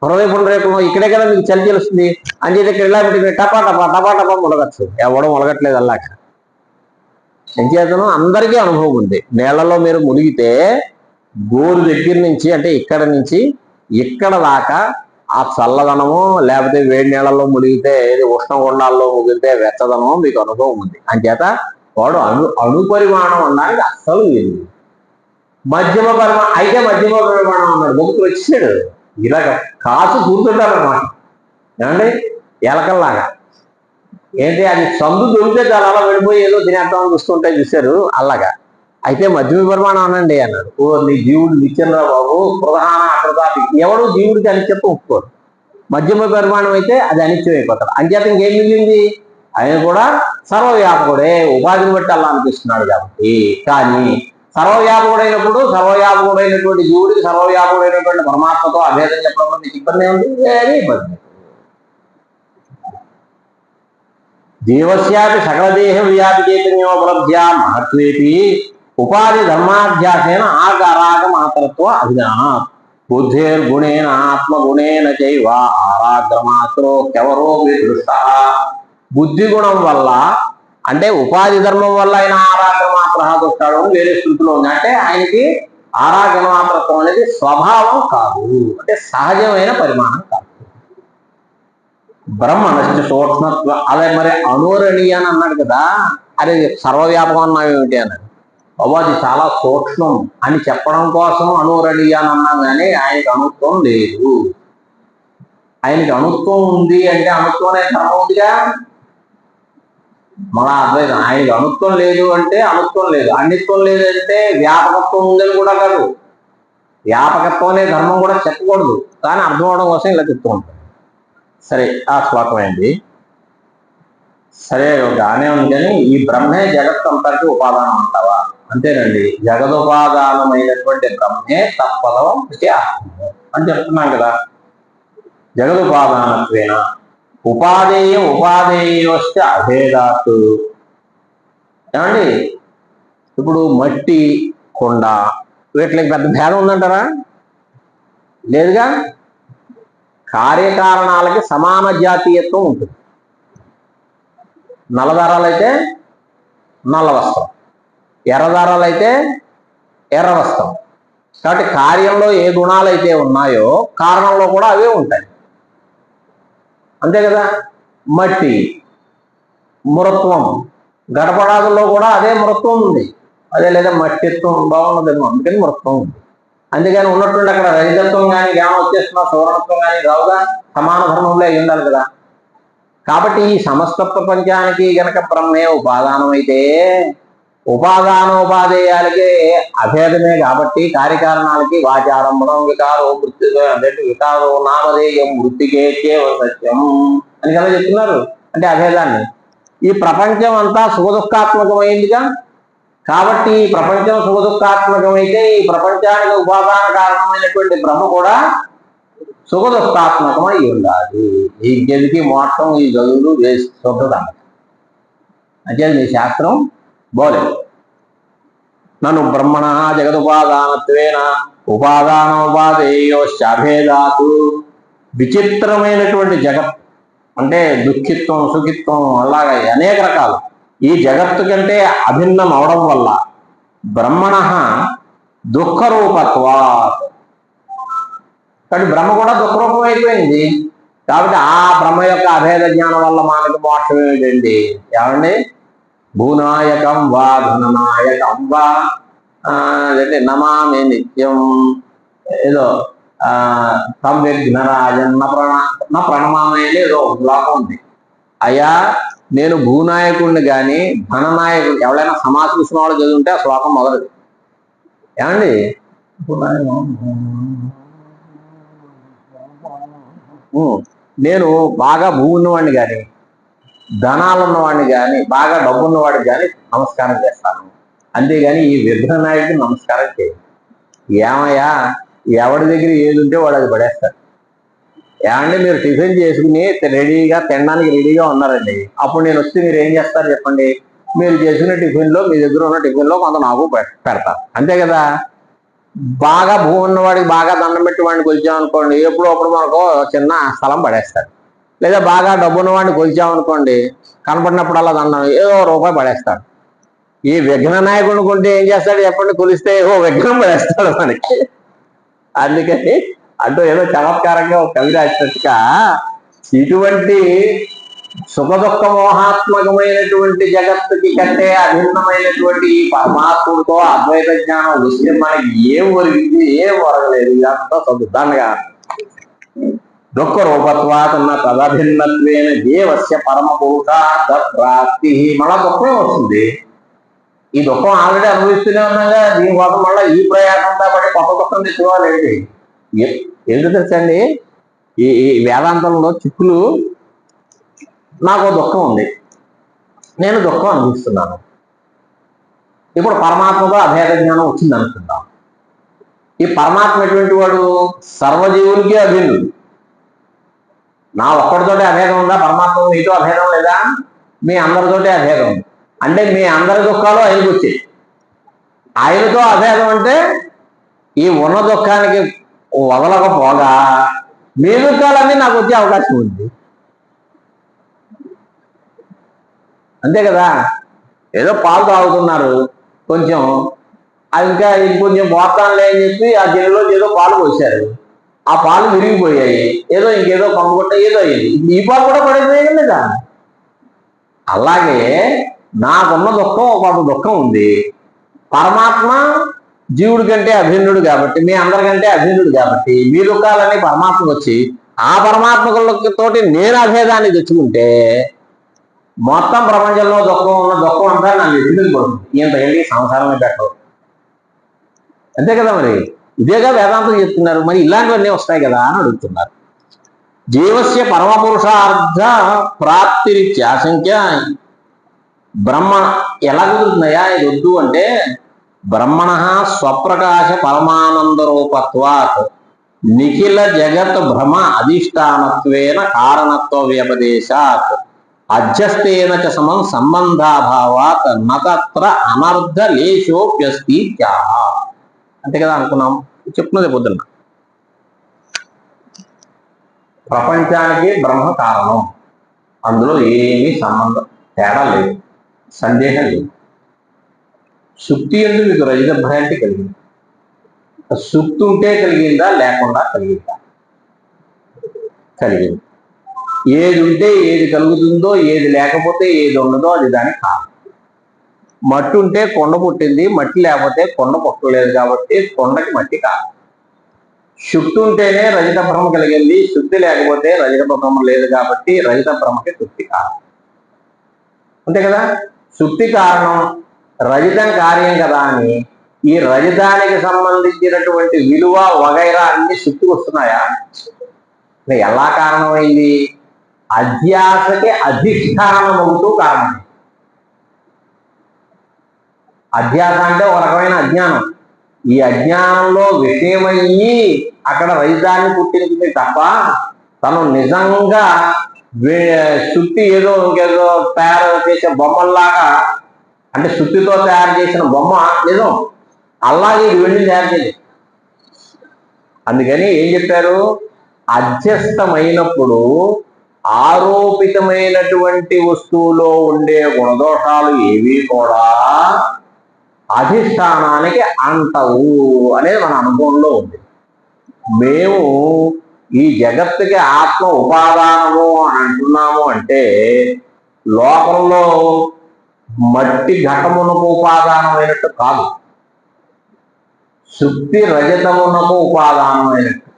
హృదయ పుండరేపం, ఇక్కడే కదా మీకు చలి తెలుస్తుంది అని చెప్పి ఇక్కడ ఇలా పెట్టుకుని టపా టపా టపా టపా మొలగచ్చు. ఎవడం మొలగట్లేదు అలాగ. ఎంచేతను అందరికీ అనుభవం ఉంది. నీళ్లలో మీరు మునిగితే గోరు దగ్గర నుంచి, అంటే ఇక్కడ నుంచి ఇక్కడ దాకా ఆ చల్లదనము, లేకపోతే వేడి నీళ్ళలో మునిగితే ఏది ఉష్ణగుండాల్లో ముగితే వెచ్చదనము మీకు అనుభవం ఉంది. అంచేత వాడు అణుపరిమాణం అన్నానికి అస్సలు లేదు. మధ్యమ పరిమాణం అయితే మధ్యమ పరిమాణం అన్నాడు, మొక్కులు వచ్చాడు. ఇలాగ కాసు కూర్చుంటారు అన్నమాట. ఏమండి ఎలకల్లాగా. ఏంటి అది సందు దొరికితే చాలా అలా వెళ్ళిపోయి ఏదో తినేద్దామని చూస్తుంటాయి చూశారు అలాగా. అయితే మధ్యమ పరిమాణం అనండి అన్నాడు. ఓ నీ జీవుడు నిత్యంరా బాబు, ప్రధాన అకృతాపి. ఎవడు జీవుడికి అనిత్యత్వం ఒప్పుకోడు. మధ్యమ పరిమాణం అయితే అది అనిత్యం అయిపోతాడు. అంచేత ఇంకేం మిగిలింది, ఆయన కూడా సర్వవ్యాపకుడే, ఉపాధిని బట్టి అలా అనిపిస్తున్నాడు కాబట్టి. కానీ సర్వవ్యాపకుడైనటువంటి జీవుడికి సర్వవ్యాపకుడైనటువంటి పరమాత్మతో అభేదం చెప్పడంలో నీకు ఇబ్బంది ఏముంది? ఏమీ ఇబ్బంది. జీవస్యాపి సకలదేహ వ్యాపి చైతన్యోపలబ్ధ్యా మహత్వేపి ఉపాధి ధర్మాధ్యాసేన ఆరాగ మాత్రత్వ అభిధాన బుద్ధిర్గుణేన ఆత్మగుణేన చైవ ఆరాగ్రమాత్రో కెవరో దృష్ట. బుద్ధి గుణం వల్ల అంటే ఉపాధి ధర్మం వల్ల ఆయన ఆరాగ్రమాత్ర దృష్టాడు అని వేరే స్థితిలో ఉంది. అంటే ఆయనకి ఆరాగ్రమాత్రత్వం అనేది స్వభావం కాదు, అంటే సహజమైన పరిమాణం కాదు. బ్రహ్మనశ్చ సూక్ష్మత్వ. అదే మరి అనురణీయ అని అన్నాడు కదా, అదే సర్వవ్యాపకం అన్నావేమిటి అన్నాడు. బాబు అది చాలా సూక్ష్మం అని చెప్పడం కోసం అనురణీయ అని అన్నాం, కానీ ఆయనకి అణుత్వం లేదు. ఆయనకి అణుత్వం ఉంది అంటే అణుత్వం అనే ధర్మం ఉందిగా. మళ్ళా అద్వైతం ఆయనకి అణుత్వం లేదు అంటే అణుత్వం లేదు, అన్నిత్వం లేదంటే వ్యాపకత్వం ఉందని కూడా కాదు. వ్యాపకత్వం అనే ధర్మం కూడా చెప్పకూడదు, కానీ అర్థం అవడం కోసం ఇలా చెప్తూ ఉంటాం. సరే ఆ శ్లోకం ఏంటి, సరే గానే ఉంది. కానీ ఈ బ్రహ్మే జగత్తు అంతటికి ఉపాదానం అంటావా? అంతేనండి, జగదుపాదానమైనటువంటి బ్రహ్మే తత్పదం అని చెప్తున్నాం కదా. జగదుపాదానత్వేన ఉపాదేయ ఉపాదేయోశ్చ అభేదాత్. ఏమండి ఇప్పుడు మట్టి కొండ వీటికి పెద్ద భేదం ఉందంటారా? లేదుగా. కార్యకారణాలకి సమాన జాతీయత్వం ఉంటుంది. నల్లదారాలైతే నల్ల వస్త్రం, ఎర్రదారాలైతే ఎర్ర వస్త్రం. కాబట్టి కార్యంలో ఏ గుణాలు అయితే ఉన్నాయో కారణంలో కూడా అవే ఉంటాయి, అంతే కదా. మట్టి మృత్వం, గడపడాదుల్లో కూడా అదే మృత్వం ఉంది, అదే లేదా మట్టిత్వం బాగున్నదేమో, అందుకని మృత్వం ఉంది. అందుకని ఉన్నటువంటి అక్కడ రజతత్వం కానీ జ్ఞానం వచ్చేస్తున్నా సువర్ణత్వం కానీ రావుగా, సమాన ధర్మంలో అయి ఉండాలి కదా. కాబట్టి ఈ సమస్త ప్రపంచానికి గనక బ్రహ్మే ఉపాదానం అయితే ఉపాదానోపాధేయాలకి అభేదమే కాబట్టి కార్యకారణాలకి వాచారంభం వికారో వృత్తి వికారో నామధేయం వృత్తికే సత్యం అని కదా చెప్తున్నారు. అంటే అభేదాన్ని ఈ ప్రపంచం అంతా సుఖదుఖాత్మకమైందిగా. కాబట్టి ఈ ప్రపంచం సుఖదుఖాత్మకమైతే ఈ ప్రపంచానికి ఉపాదాన కారణమైనటువంటి బ్రహ్మ కూడా సుఖదుఖాత్మకమై ఉండాలి. ఈ గదికి మోక్షం ఈ చదువులు శుద్ధత అంటే నీ శాస్త్రం బోలేదు. నన్ను బ్రహ్మణ జగదుపాదానత్వేన ఉపాదానోపాధేయోశ్చాభేదాతు. విచిత్రమైనటువంటి జగత్ అంటే దుఃఖిత్వం సుఖిత్వం అలాగా అనేక రకాలు. ఈ జగత్తు కంటే అభిన్నం అవడం వల్ల బ్రహ్మణ దుఃఖరూపత్వాత్. కాబట్టి బ్రహ్మ కూడా దుఃఖరూపం అయిపోయింది. కాబట్టి ఆ బ్రహ్మ యొక్క అభేద జ్ఞానం వల్ల మనకి మోక్షం ఏమిటండి? ఏమండి, భూనాయకం వా ధననాయకం వా నమామి నిత్యం ఏదో సంవిఘ్నరాజన్ నా ప్రణమామే ఏదో శ్లోకం ఉంది. అయ్యా నేను భూనాయకుడిని కానీ ధననాయకుడు ఎవరైనా సమాజ కృష్ణ వాళ్ళు చదువుంటే ఆ శ్లోకం మొదలది. ఏమండి నేను బాగా భూమి ఉన్నవాడిని కానీ ధనాలు ఉన్నవాడిని కానీ బాగా డబ్బు ఉన్నవాడికి కానీ నమస్కారం చేస్తాను, అంతేగాని ఈ విఘ్ననాయకుడికి నమస్కారం చేయను. ఏమయ్యా ఎవరి దగ్గర ఏది ఉంటే వాడు అది పడేస్తాడు. ఏమంటే మీరు టిఫిన్ చేసుకుని రెడీగా తినడానికి రెడీగా ఉన్నారండి, అప్పుడు నేను వస్తే మీరు ఏం చేస్తారు చెప్పండి? మీరు చేసుకునే టిఫిన్లో మీ దగ్గర ఉన్న టిఫిన్లో కొంత నాకు పెడతారు, అంతే కదా. బాగా భూమి ఉన్నవాడికి బాగా దండం పెట్టి వాడిని కొలిచామనుకోండి, ఎప్పుడు అప్పుడు మనకు చిన్న స్థలం పడేస్తాడు. లేదా బాగా డబ్బు ఉన్నవాడిని కొలిచామనుకోండి, కనపడినప్పుడల్లా దండం ఏదో రూపాయి పడేస్తాడు. ఈ విఘ్న నాయకుడిని కొంటే ఏం చేస్తాడు చెప్పండి? కొలిస్తే ఓ విఘ్నం పడేస్తాడు మనకి. అందుకని అంటూ ఏదో చమత్కారంగా ఒక కవి రాసినట్టుగా ఇటువంటి సుఖదుఖ మోహాత్మకమైనటువంటి జగత్తుకి కంటే అభిన్నమైనటువంటి ఈ పరమాత్ముడితో అద్వైత జ్ఞానం వస్తే మనకి ఏం ఒరిగింది? ఏం ఒరగలేదు. ఇదంతా సదుద్దాండగా దుఃఖ రూపత్వాత్ ఉన్న తదభిన్నత్వేన జీవస్య పరమ పురుషార్థ ప్రాప్తి. మళ్ళా దుఃఖం వస్తుంది. ఈ దుఃఖం ఆల్రెడీ అనుభవిస్తూనే ఉన్నాగా, దీనికోసం మళ్ళీ ఈ ప్రయాసంతో పడి కొత్త దుఃఖం తెచ్చుకోవాలండి. ఎందుకు తెలుసండి, ఈ వేదాంతంలో చిక్కులు, నాకు దుఃఖం ఉంది, నేను దుఃఖం అనుభవిస్తున్నాను. ఇప్పుడు పరమాత్మతో అభేద జ్ఞానం వచ్చింది అనుకుందాం. ఈ పరమాత్మ ఎటువంటి వాడు? సర్వజీవులకి అభిన్నుడు. నా ఒక్కడితోటి అభేదం ఉందా? పరమాత్మ మీతో అభేదం లేదా? మీ అందరితోటి అభేదం ఉంది. అంటే మీ అందరి దుఃఖాలు ఆయనకు వచ్చాయి. ఆయనతో అభేదం అంటే ఈ ఉన్న దుఃఖానికి వదలకపోగా మీ దుఃఖాలన్నీ నాకు వచ్చే అవకాశం ఉంది. అంతే కదా. ఏదో పాలు తాగుతున్నారు, కొంచెం ఇంకా ఇంకొంచెం పోతానులే అని చెప్పి ఆ గిన్నెలో ఏదో పాలు పోసారు. ఆ పాలు విరిగిపోయాయి, ఏదో ఇంకేదో పంపుకొట్ట ఏదో అయ్యింది. ఈ పాలు కూడా పడిపోయాయి లేదా? అలాగే నాకున్న దుఃఖం ఒక దుఃఖం ఉంది. పరమాత్మ జీవుడి కంటే అభిన్నుడు కాబట్టి, మీ అందరికంటే అభిన్నుడు కాబట్టి మీ దుఃఖాలన్నీ పరమాత్మకు వచ్చి ఆ పరమాత్మతోటి నేను అభేదాన్ని తెచ్చుకుంటే మొత్తం ప్రపంచంలో దుఃఖం ఉన్న దుఃఖం అంతా నన్ను ఎదురు పడుతుంది. ఈయంత వెళ్ళి సంసారమే పెట్టవు. అంతే కదా. మరి ఇదేగా వేదాంతం చెప్తున్నారు. మరి ఇలాంటివన్నీ వస్తాయి కదా అని అడుగుతున్నారు. జీవస్య పరమపురుషార్థ ప్రాప్తిరిత్యాశంక్య. బ్రహ్మ ఎలా కుదురుతున్నాయా? ఇది వద్దు అంటే బ్రహ్మణ స్వప్రకాశ పరమానంద రూపత్వాత్ నిఖిల జగత్ భ్రమ అధిష్టానత్వేన కారణత్వ వ్యపదేశాత్ అధ్యస్తేన చ సమం సంబంధాభావాత్ నత్ర అనర్థ లేశోప్యస్తి. అంతే కదా అనుకున్నాం. చెప్తున్నది పొద్దున్న. ప్రపంచానికి బ్రహ్మ కారణం, అందులో ఏమీ సంబంధం తేడా లేదు, సందేహం లేదు. సుక్తి ఎందుకు మీకు రజిత భ్రాంతి కలిగింది? సుక్తి ఉంటే కలిగిందా లేకుండా కలిగిందా? కలిగింది. ఏది ఉంటే ఏది కలుగుతుందో, ఏది లేకపోతే ఏది ఉండదో అది దానికి కారణం. మట్టి ఉంటే కొండ పుట్టింది, మట్టి లేకపోతే కొండ పుట్టలేదు కాబట్టి కొండకి మట్టి కారణం. శుక్తి ఉంటేనే రజిత భ్రమ కలిగింది, శుద్ధి లేకపోతే రజిత భ్రమ లేదు కాబట్టి రజిత భ్రమకి శుక్తి కారణం. అంతే కదా. శుక్తి కారణం, రజితం కార్యం కదా అని ఈ రజితానికి సంబంధించినటువంటి విలువ వగైరా అన్ని శుక్తికి వస్తున్నాయా? ఎలా కారణమైంది? అధ్యాసకి అధిష్టానం అవుతూ కారణం. అధ్యాస అంటే ఒక రకమైన అజ్ఞానం. ఈ అజ్ఞానంలో విషయమయ్యి అక్కడ రజితాన్ని పుట్టించింది తప్ప తను నిజంగా శుద్ధి ఏదో ఇంకేదో తయారు చేసే బొమ్మల్లాగా, అంటే శుద్ధితో తయారు చేసిన బొమ్మ నిజం, అలాగే ఇది వెళ్ళి తయారు చేయలేదు. అందుకని ఏం చెప్పారు? అధ్యస్థమైనప్పుడు ఆరోపితమైనటువంటి వస్తువులో ఉండే గుణదోషాలు ఏవి కూడా అధిష్టానానికి అంటవు అనేది మన అనుభవంలో ఉంది. మేము ఈ జగత్తుకి ఆత్మ ఉపాదానము అని అంటున్నాము అంటే లోకంలో మట్టి ఘటమునకు ఉపాదానమైనట్టు కాదు, శుద్ధి రజతమునకు ఉపాదానమైనట్టు.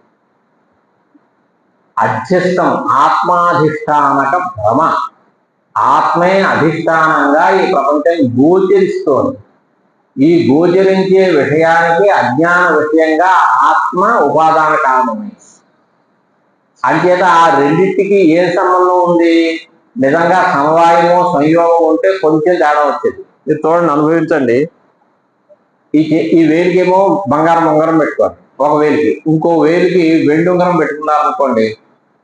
అధ్యస్థం ఆత్మాధిష్టానక భ్రమ. ఆత్మే అధిష్టానంగా ఈ ప్రపంచం గోచరిస్తోంది. ఈ గోచరించే విషయానికి అజ్ఞాన విషయంగా ఆత్మ ఉపాదాన కారణమైంది. అంచేత ఆ రెండింటికి ఏం సంబంధం ఉంది? నిజంగా సమవాయమో సంయోగం ఉంటే కొంచెం తేడా వచ్చేది. మీరు చూడండి, అనుభవించండి. ఈ వేలికేమో బంగారం పెట్టుకోండి ఒక వేలికి, ఇంకో వేలికి వెండి ఉంగరం పెట్టుకున్నారనుకోండి,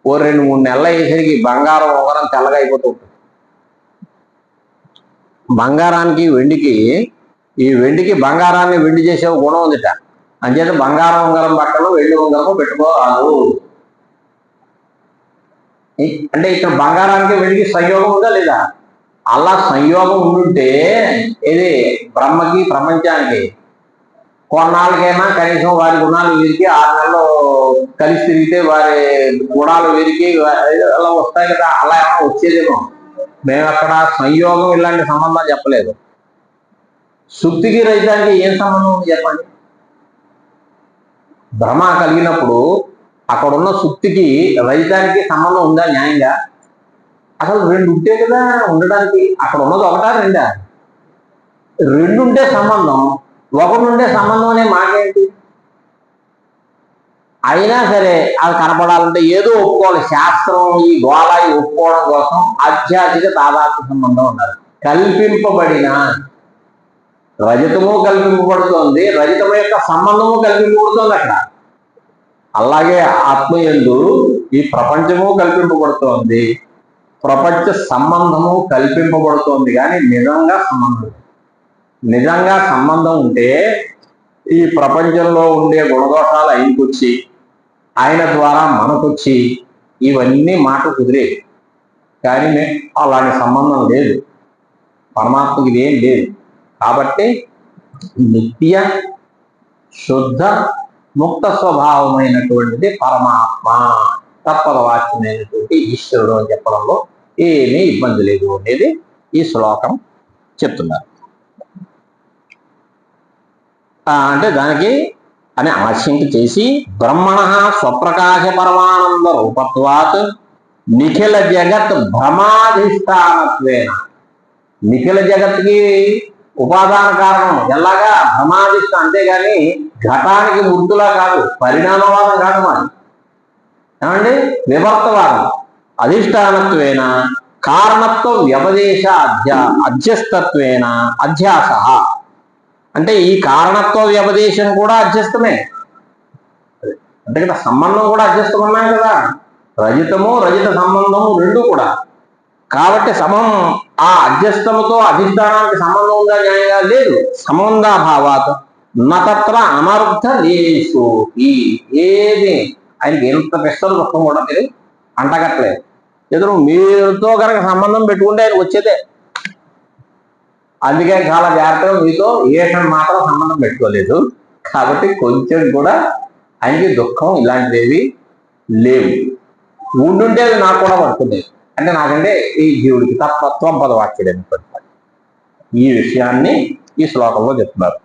ఓ 2-3 నెలల వేసరికి బంగారం ఉంగరం తెల్లగా అయిపోతూ ఉంటుంది. బంగారానికి వెండికి, ఈ వెండికి బంగారాన్ని వెండి చేసే గుణం ఉందిట. అంచేత బంగారం ఉంగరం పక్కన వెండి ఉంగరం పెట్టుకోరాదు. అంటే ఇక్కడ బంగారానికి వెండికి సంయోగం ఉందా లేదా? అలా సంయోగం ఉండుంటే ఇది బ్రహ్మకి ప్రపంచానికి కొన్నాళ్ళకైనా కనీసం వారి గుణాలు వీరికి 6 నెలలు కలిసి తిరిగితే వారి గుణాలు వీరికి అలా వస్తాయి కదా. అలా ఏమైనా వచ్చేదేమో. మేము అక్కడ సంయోగం ఇలాంటి సంబంధం చెప్పలేదు. శుద్ధికి రహితానికి ఏం సంబంధం ఉంది చెప్పండి? భ్రమ కలిగినప్పుడు అక్కడ ఉన్న సుత్తికి రజితానికి సంబంధం ఉందా న్యాయంగా? అసలు రెండు ఉంటే కదా ఉండడానికి. అక్కడ ఉన్నది ఒకటా రెండా? రెండు ఉంటే సంబంధం, ఒకటి ఉంటే సంబంధం అనే మాట ఏంటి? అయినా సరే అది కనపడాలంటే ఏదో ఒప్పుకోవాలి. శాస్త్రం ఈ గోళాయి ఒప్పుకోవడం కోసం ఆధ్యాత్మిక తాదాత్మ్య సంబంధం ఉన్నారు. కల్పింపబడిన రజతము కల్పింపబడుతోంది, రజతము యొక్క సంబంధము కల్పింపబడుతోంది అక్కడ. అలాగే ఆత్మయందు ఈ ప్రపంచము కల్పింపబడుతోంది, ప్రపంచ సంబంధము కల్పింపబడుతోంది, కానీ నిజంగా సంబంధం. నిజంగా సంబంధం ఉంటే ఈ ప్రపంచంలో ఉండే గుణదోషాలు ఆయనకొచ్చి, ఆయన ద్వారా మనకొచ్చి ఇవన్నీ మాట కుదిరే. కానీ అలాంటి సంబంధం లేదు, పరమాత్మకి ఇదేం లేదు. కాబట్టి నిత్య శుద్ధ ముక్త స్వభావమైనటువంటిది పరమాత్మ, తత్పదవాచ్యమైనటువంటి ఈశ్వరుడు అని చెప్పడంలో ఏమీ ఇబ్బంది లేదు అనేది ఈ శ్లోకం చెప్తున్నారు. అంటే దానికి అని ఆశంక చేసి బ్రహ్మణ స్వప్రకాశ పరమానంద రూపత్వాత్ నిఖిల జగత్ భ్రమాధిష్టానత్వేన, నిఖిల జగత్కి ఉపాదాన కారణం ఎలాగా భ్రమాధిష్ట, అంతేగాని ఘటానికి గుర్తులా కాదు, పరిణామవాదం కాదు మరి. ఏమండి? వివర్తవాదం. అధిష్టానత్వేన కారణత్వ వ్యపదేశ అధ్యస్తత్వేన అధ్యాస, అంటే ఈ కారణత్వ వ్యపదేశం కూడా అధ్యస్తమే. అంటే కదా సంబంధం కూడా అధ్యస్తం ఉన్నాయి కదా, రజితము రజిత సంబంధము రెండు కూడా. కాబట్టి సమం ఆ అధ్యస్తముతో అధిష్టానానికి సంబంధం ఉందా న్యాయంగా? లేదు. సంబంధాభావాత్ నత్ర అనర్థ లేసు, ఏది ఆయనకి ఎంత పెస్తలు దుఃఖం కూడా మీరు అంటగట్లేదు. ఎదురు మీరుతో కనుక సంబంధం పెట్టుకుంటే ఆయన వచ్చేదే. అందుకే చాలా జాగ్రత్తగా మీతో ఏ మాత్రం సంబంధం పెట్టుకోలేదు. కాబట్టి కొంచెం కూడా ఆయనకి దుఃఖం ఇలాంటివి లేవు. ఉండుంటే అది నాకు కూడా పడుతుంది. అంటే నాకంటే ఈ జీవుడికి తత్వం పదవాక్యుడు అనుకుంటారు. ఈ విషయాన్ని ఈ శ్లోకంలో చెప్తున్నారు.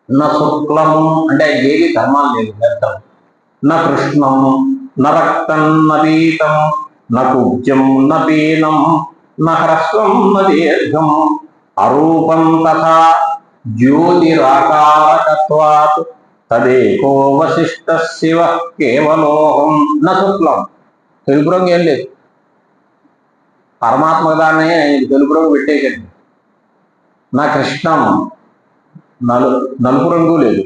నా శుక్లం అంటే ఏది ధర్మాలు లేదు, వ్యర్థం. నా కృష్ణం న రక్తం న పీతం న కుబ్జం న పీనం న హ్రస్వం న దీర్ఘం అరూపం తథా జ్యోతిరాకారకత్వాత్ తదేకో వశిష్ట శివ కేవలోహం. న శుక్లం, తెలుపు రంగు ఏం లేదు. పరమాత్మ దాన్ని తెలుపు రంగు పెట్టేయండి. నా కృష్ణం నలుపు రంగు లేదు,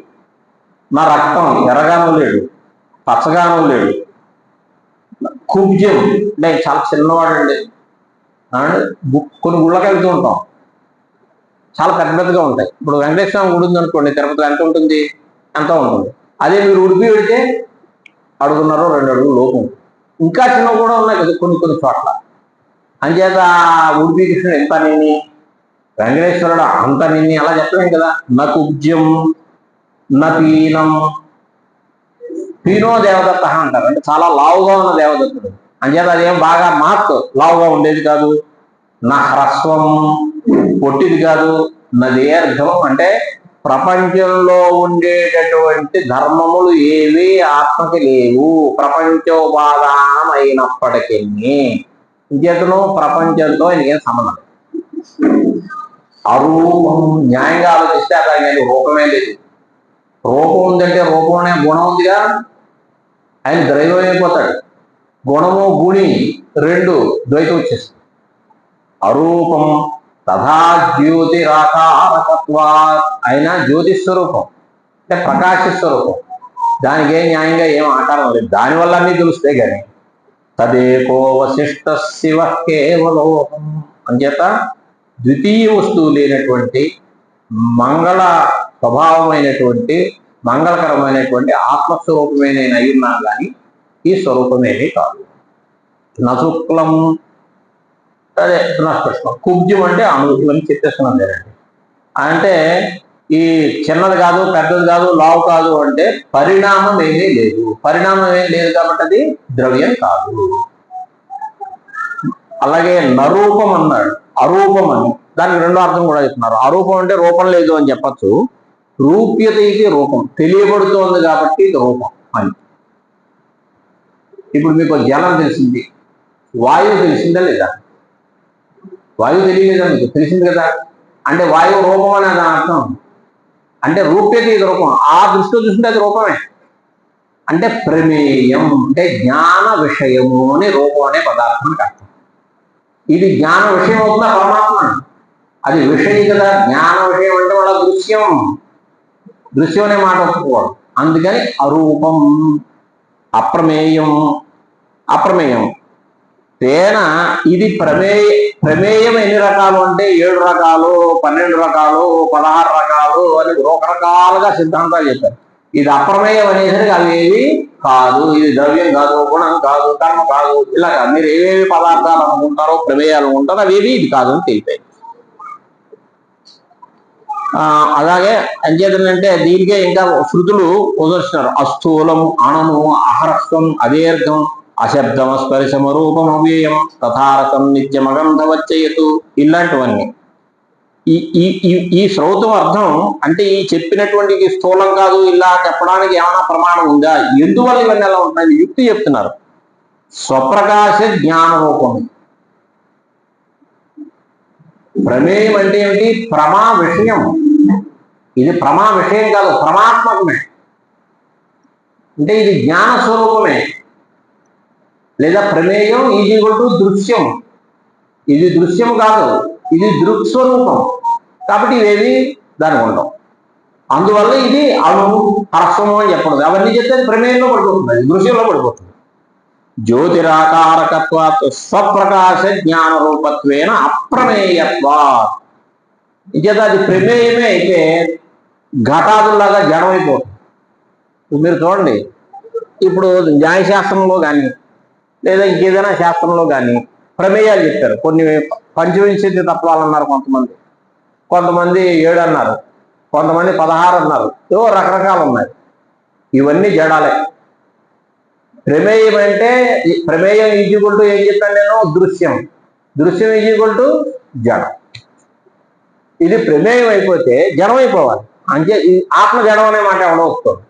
నా రక్తం ఎర్రగాను లేడు, పచ్చగాను లేడు. కుబ్జం అంటే చాలా చిన్నవాడండి. కొన్ని గుళ్ళకి వెళ్తూ ఉంటాం, చాలా పెద్ద పెద్దగా ఉంటాయి. ఇప్పుడు వెంకటేశ్వర స్వామి గుడి ఉంది అనుకోండి, తిరుపతిలో ఎంత ఉంటుంది? ఎంత ఉంటుంది. అదే మీరు ఉడిపి పెడితే 1.5 2 అడుగులు లోపు. ఇంకా చిన్నవి కూడా ఉన్నాయి కదా కొన్ని కొన్ని చోట్ల. అంచేత ఉడిపి కృష్ణుడు ఎంత నిన్ని, వెంకటేశ్వరుడు అంత నిన్ని అలా చెప్పలేం కదా. నా కుబ్జం నా పీనం, పీనో దేవదత్త అంటారు, అంటే చాలా లావుగా ఉన్న దేవదత్తుడు. అంచేత అదేం బాగా లావుగా ఉండేది కాదు. నా హ్రస్వం పొట్టిది కాదు. నా దీర్ఘం అంటే ప్రపంచంలో ఉండేటటువంటి ధర్మములు ఏవి ఆత్మకి లేవు, ప్రపంచోపాదానం అయినప్పటికీ ఇంకేతను ప్రపంచంతో ఆయనకేం సంబంధం. అరూపం, న్యాయంగా ఆలోచిస్తే అతనికి రూపమే లేదు. రూపం ఉందంటే రూపం అనే గుణం ఉందిగా, ఆయన ద్వైతం అయిపోతాడు. గుణము గుణి రెండు ద్వైతం వచ్చేస్తుంది. అరూపం తథా జ్యోతిరాకారకత్వా, అయినా జ్యోతి స్వరూపం అంటే ప్రకాశ స్వరూపం. దానికి ఏ న్యాయంగా ఏం ఆకారం లేదు, దానివల్ల అన్నీ తెలుస్తాయి. కానీ తదేకో వశిష్ట శివ కేవలోహం అంచేత ద్వితీయ వస్తువు లేనటువంటి మంగళ స్వభావమైనటువంటి మంగళకరమైనటువంటి ఆత్మస్వరూపమైన అయ్యున్నా కానీ ఈ స్వరూపమేమీ కాదు. నశుక్లం అదే పునఃకృష్ణం. కుబ్జం అంటే ఇవన్నీ చెప్పేస్తున్నాం లేదండి. అంటే ఈ చిన్నది కాదు, పెద్దది కాదు, లావు కాదు అంటే పరిణామం ఏమీ లేదు. పరిణామం ఏమీ లేదు కాబట్టి అది ద్రవ్యం కాదు. అలాగే నరూపం అన్నాడు, అరూపం అని. దానికి రెండో అర్థం కూడా చెప్తున్నారు. అరూపం అంటే రూపం లేదు అని చెప్పచ్చు. రూప్యతకి రూపం తెలియబడుతోంది కాబట్టి ఇది రూపం అని. ఇప్పుడు మీకు జలం తెలిసింది, వాయువు తెలిసిందా లేదా? వాయువు తెలియలేదా? మీకు తెలిసింది కదా. అంటే వాయువు రూపం అని దాని అర్థం. అంటే రూపేది ఇది రూపం, ఆ దృష్టిలో చూస్తుంటే అది రూపమే. అంటే ప్రమేయం అంటే జ్ఞాన విషయము అని రూపం అనే పదార్థానికి అర్థం. ఇది జ్ఞాన విషయం అవుతుందా పరమాత్మ? అది విషయం కదా. జ్ఞాన విషయం అంటే వాళ్ళ దృశ్యం, దృశ్యం అనే మాట ఒప్పుకోవడం. అందుకని అరూపం, అప్రమేయం. అప్రమేయం తేన ఇది ప్రమేయం ఎన్ని రకాలు అంటే 7 రకాలు, 12 రకాలు, 16 రకాలు అని రకరకాలుగా సిద్ధాంతాలు చెప్పారు. ఇది అప్రమేయం అనేసరికి అవేవి కాదు. ఇది ద్రవ్యం కాదు, గుణం కాదు, కర్మ కాదు, ఇలాగా మీరు ఏవేవి పదార్థాలు అనుకుంటారో, ప్రమేయాలు అనుకుంటారో అవేవి ఇది కాదు అని తెలిపాయి. అలాగే అంచేతంటే దీనికే ఇంకా శృతులు కుదర్చున్నారు. అస్థూలం, అణము, అహరస్వం, అదీర్ఘం, అశబ్దం, స్పర్శమ, రూపం, అవ్యయం, తథారసం, నిత్యమగంధవచ్చయతు, ఇలాంటివన్నీ. ఈ శ్రౌతం అర్థం అంటే ఈ చెప్పినటువంటి స్థూలం కాదు ఇలా చెప్పడానికి ఏమైనా ప్రమాణం ఉందా? ఎందువల్ల ఇవన్నీ ఎలా ఉంటాయి? యుక్తి చెప్తున్నారు. స్వప్రకాశ జ్ఞాన రూపం. ప్రమేయం అంటే ఏమిటి? ప్రమా విషయం. ఇది ప్రమా విషయం కాదు, ప్రమాత్మకమే. అంటే ఇది జ్ఞాన స్వరూపమే. లేదా ప్రమేయం ఈజ్ ఈక్వల్ టు దృశ్యం. ఇది దృశ్యం కాదు, ఇది దృక్స్వరూపం. కాబట్టి ఇవేవి దానికి ఉండవు. అందువల్ల ఇది అణు, హరస్వము అని చెప్పడం. అవన్నీ చెప్తే ప్రమేయంలో పడిపోతుంది, దృశ్యంలో పడిపోతుంది. జ్యోతిరాకారకత్వాత్ స్వప్రకాశ జ్ఞాన రూపత్వేన అప్రమేయత్వా. ఇచేత అది ప్రమేయమే అయితే ఘటాదులాగా జడమైపోతుంది. మీరు చూడండి, ఇప్పుడు న్యాయశాస్త్రంలో కానీ లేదా ఇంకేదైనా శాస్త్రంలో కానీ ప్రమేయాలు చెప్తారు. కొన్ని పంచవింశతి తత్వాలు అన్నారు కొంతమంది, కొంతమంది 7 అన్నారు, కొంతమంది 16 అన్నారు, ఏవో రకరకాలు ఉన్నాయి. ఇవన్నీ జడాలే. ప్రమేయం అంటే ప్రమేయం ఈజ్వల్ టు ఏం చెప్పాను నేను? దృశ్యం. దృశ్యం ఈజ్వల్ టు జడం. ఇది ప్రమేయం అయిపోతే జడం అయిపోవాలి. అంతే ఆత్మ జడం అనే మాట ఎవడో వస్తుంది.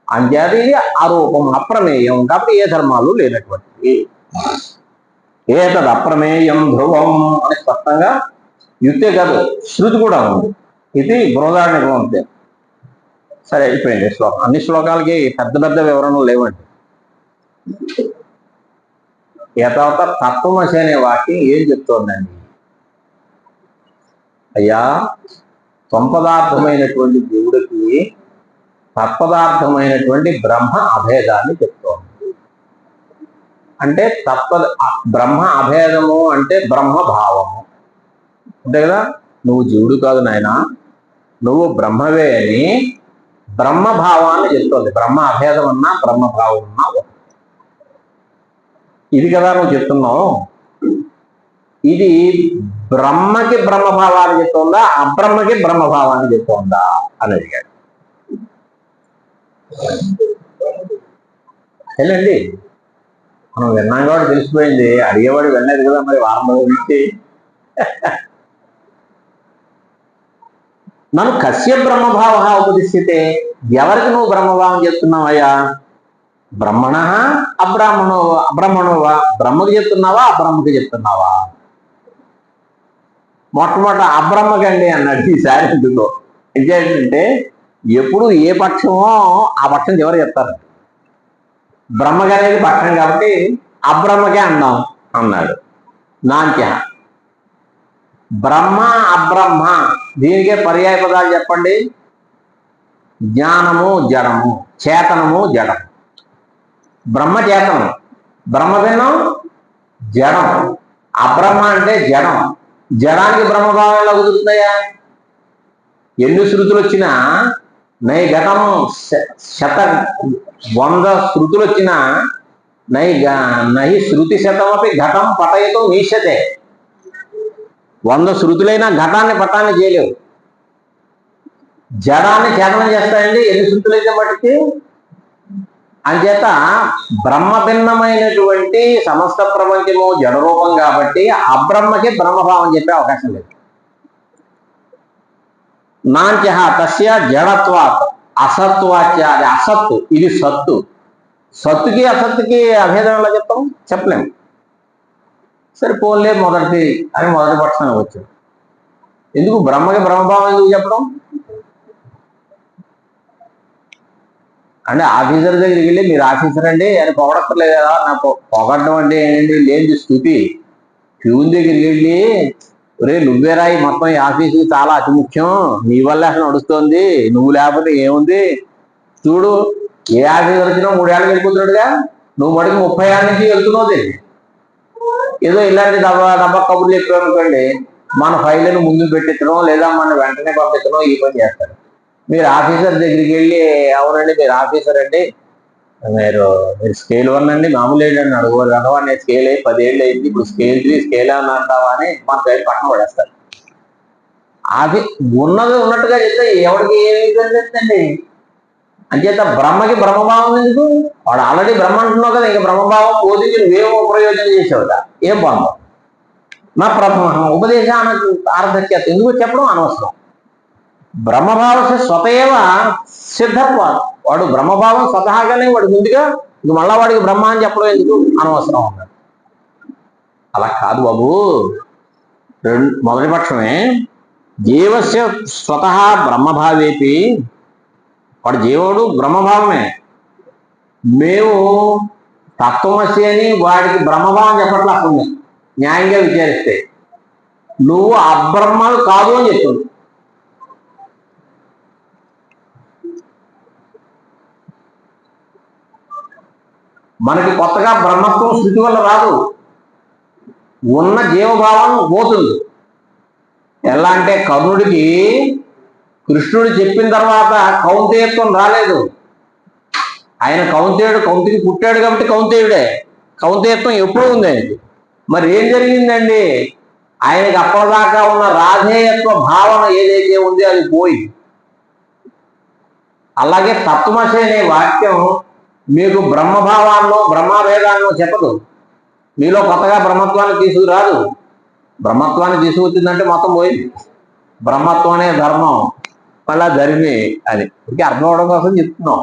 అంచేది ఇది అరూపం, అప్రమేయం. కాబట్టి ఏ ధర్మాలు లేనటువంటిది. ఏతద్ అప్రమేయం ధ్రువం అని స్పష్టంగా యుక్తే కాదు, శృతి కూడా ఉంది. ఇది బృహదారణ్యకం అంతే. సరే, అయిపోయింది శ్లోకం. అన్ని శ్లోకాలకి పెద్ద పెద్ద వివరణలు లేవండి. యథావత తత్వమసి అనే వాక్యం ఏం చెప్తోందండి? అయ్యా, సంపదార్థమైనటువంటి దేవుడికి తత్పదార్థమైనటువంటి బ్రహ్మ అభేదాన్ని చెప్తోంది. అంటే బ్రహ్మ అభేదము అంటే బ్రహ్మ భావము అంతే కదా. నువ్వు జీవుడు కాదు నాయన, నువ్వు బ్రహ్మవే అని బ్రహ్మభావాన్ని చెప్తోంది. బ్రహ్మ అభేదం అన్నా బ్రహ్మభావం అన్నా ఇది కదా నువ్వు చెప్తున్నావు. ఇది బ్రహ్మకి బ్రహ్మభావాన్ని చెప్తోందా, అబ్రహ్మకి బ్రహ్మభావాన్ని చెప్తోందా అని అడిగాడు. వెళ్ళండి, మనం విన్నాం కాబట్టి తెలిసిపోయింది. అడిగేవాడు వెళ్ళలేదు కదా మరి వారం రోజుల నుంచి. నన్ను కస్య బ్రహ్మభావ ఉపదిశ్యతే, ఎవరికి నువ్వు బ్రహ్మభావం చెప్తున్నావయ్యా? బ్రహ్మణ అబ్రహ్మణోవా, బ్రహ్మకి చెప్తున్నావా అబ్రహ్మకి చెప్తున్నావా? మొట్టమొదట అబ్రహ్మకండి అన్నాడు. ఈసారి ఎందుకో ఏంటంటే ఎప్పుడు ఏ పక్షమో ఆ పక్షం చివరి చెప్తారు. బ్రహ్మకి అనేది పక్షం కాబట్టి అబ్రహ్మకే అన్నాం అన్నాడు. నాంత్య బ్రహ్మ అబ్రహ్మ దీనికే పర్యాయ పదాలు చెప్పండి. జ్ఞానము జడము, చేతనము జడం. బ్రహ్మ చేతనం, బ్రహ్మ భిన్నం జడం. అబ్రహ్మ అంటే జడం. జడానికి బ్రహ్మభావం ఎలా కుదురుతాయా? ఎన్ని శృతులు వచ్చినా నై ఘటం 100 శృతులు వచ్చినా నహి శృతి శతమపి ఘటం పటయతో మీషతే. 100 శృతులైనా ఘటాన్ని పటాన్ని చేయలేవు. జడాన్ని చేతనం చేస్తాయండి ఎన్ని శృతులైతే మటుకి. అంచేత బ్రహ్మ భిన్నమైనటువంటి సమస్త ప్రపంచము జడరూపం కాబట్టి అబ్రహ్మకి బ్రహ్మభావం చెప్పే అవకాశం లేదు. నాంత్య తస్య జడత్వాత్ అసత్వాచ్య, అది అసత్తు, ఇది సత్తు. సత్తుకి అసత్తుకి అభేదం ఎలా చెప్తాం? చెప్పలేము. సరే పోన్లే మొదటిది అని మొదటి పక్షానికి వచ్చాడు. ఎందుకు బ్రహ్మకి బ్రహ్మభావం ఎందుకు చెప్పడం? అంటే ఆఫీసర్ దగ్గరికి వెళ్ళి మీరు ఆఫీసర్ అండి అని పొగడక్కర్లేదు కదా. నాకు పొగడడం అంటే ఏంటండి? లేని స్థుతి. ప్యూన్ దగ్గరికి వెళ్ళి ఒరే నువ్వేరా ఈ మొత్తం ఈ ఆఫీసుకి చాలా అతి ముఖ్యం, నీ వల్ల అసలు నడుస్తుంది, నువ్వు లేకపోతే ఏముంది, చూడు ఏ ఆఫీసర్ వచ్చినా 3 ఏళ్ళకి వెళ్ళిపోతున్నాడుగా, నువ్వు మటుకు 30 ఏళ్ళ నుంచి వెళ్తున్నావు. ఏదో ఇలాంటి డబ్బా కబుర్లు చెప్పామనుకోండి, మన ఫైళ్ళను ముందు పెట్టించడం లేదా మన వెంటనే పంపించడం ఈ పని చేస్తారు. మీరు ఆఫీసర్ దగ్గరికి వెళ్ళి అవునండి మీరు ఆఫీసర్ అండి, మీరు స్కేల్ 1 అండి, మామూలు ఏంటండి అడుగురు కదా, నేను స్కేల్ 10 ఏళ్ళు అయింది, ఇప్పుడు స్కేల్ 3 స్కేల్ అని అంటావా అని మన సైడ్ పక్కన పడేస్తారు. అది ఉన్నది ఉన్నట్టుగా చెప్తే ఎవరికి ఏమి తెలియదండి. అంచేత బ్రహ్మకి బ్రహ్మభావం ఎందుకు? వాడు ఆల్రెడీ బ్రహ్మ అంటున్నావు కదా, ఇంకా బ్రహ్మభావం పోదికి నువ్వేమో ప్రయోజనం చేసావుట, ఏం పొందవు. నా ప్రథమ ఉపదేశానికి ఆర్థక్యత ఎందుకు చెప్పడం అనవసరం. బ్రహ్మభావ స్వతయేవ సిద్ధత్వం, వాడు బ్రహ్మభావం స్వతహాగానే వాడు ముందుగా, ఇంక మళ్ళా వాడికి బ్రహ్మ అని చెప్పడం ఎందుకు అనవసరం అన్నాడు. అలా కాదు బాబు, మొదటి పక్షమే జీవస్య స్వతః బ్రహ్మభావేపి, వాడు జీవుడు బ్రహ్మభావమే, మేము తత్వమసి అని వాడికి బ్రహ్మభావం చెప్పట్లా. అసలు న్యాయంగా విచారిస్తే నువ్వు అబ్రహ్మలు కాదు అని చెప్తుంది. మనకి కొత్తగా బ్రహ్మత్వం స్థితి వల్ల రాదు, ఉన్న జీవభావం పోతుంది. ఎలా అంటే కర్ణుడికి కృష్ణుడు చెప్పిన తర్వాత కౌంతేయత్వం రాలేదు. ఆయన కౌంతేయుడు, కౌంతికి పుట్టాడు కాబట్టి కౌంతేయుడే, కౌంతేయత్వం ఎప్పుడూ ఉంది ఆయనకి. మరి ఏం జరిగిందండి? ఆయనకి అప్పటిదాకా ఉన్న రాధేయత్వ భావన ఏదైతే ఉంది అది పోయి. అలాగే తత్వమసి అనే వాక్యం మీకు బ్రహ్మభావాన్నో బ్రహ్మభేదాన్నో చెప్పదు, మీలో కొత్తగా బ్రహ్మత్వాన్ని తీసుకురాదు. బ్రహ్మత్వాన్ని తీసుకొచ్చిందంటే మొత్తం పోయింది. బ్రహ్మత్వం అనే ధర్మం మళ్ళా ధర్మి అని ఇంకే అర్థం అవడం కోసం చెప్తున్నాం.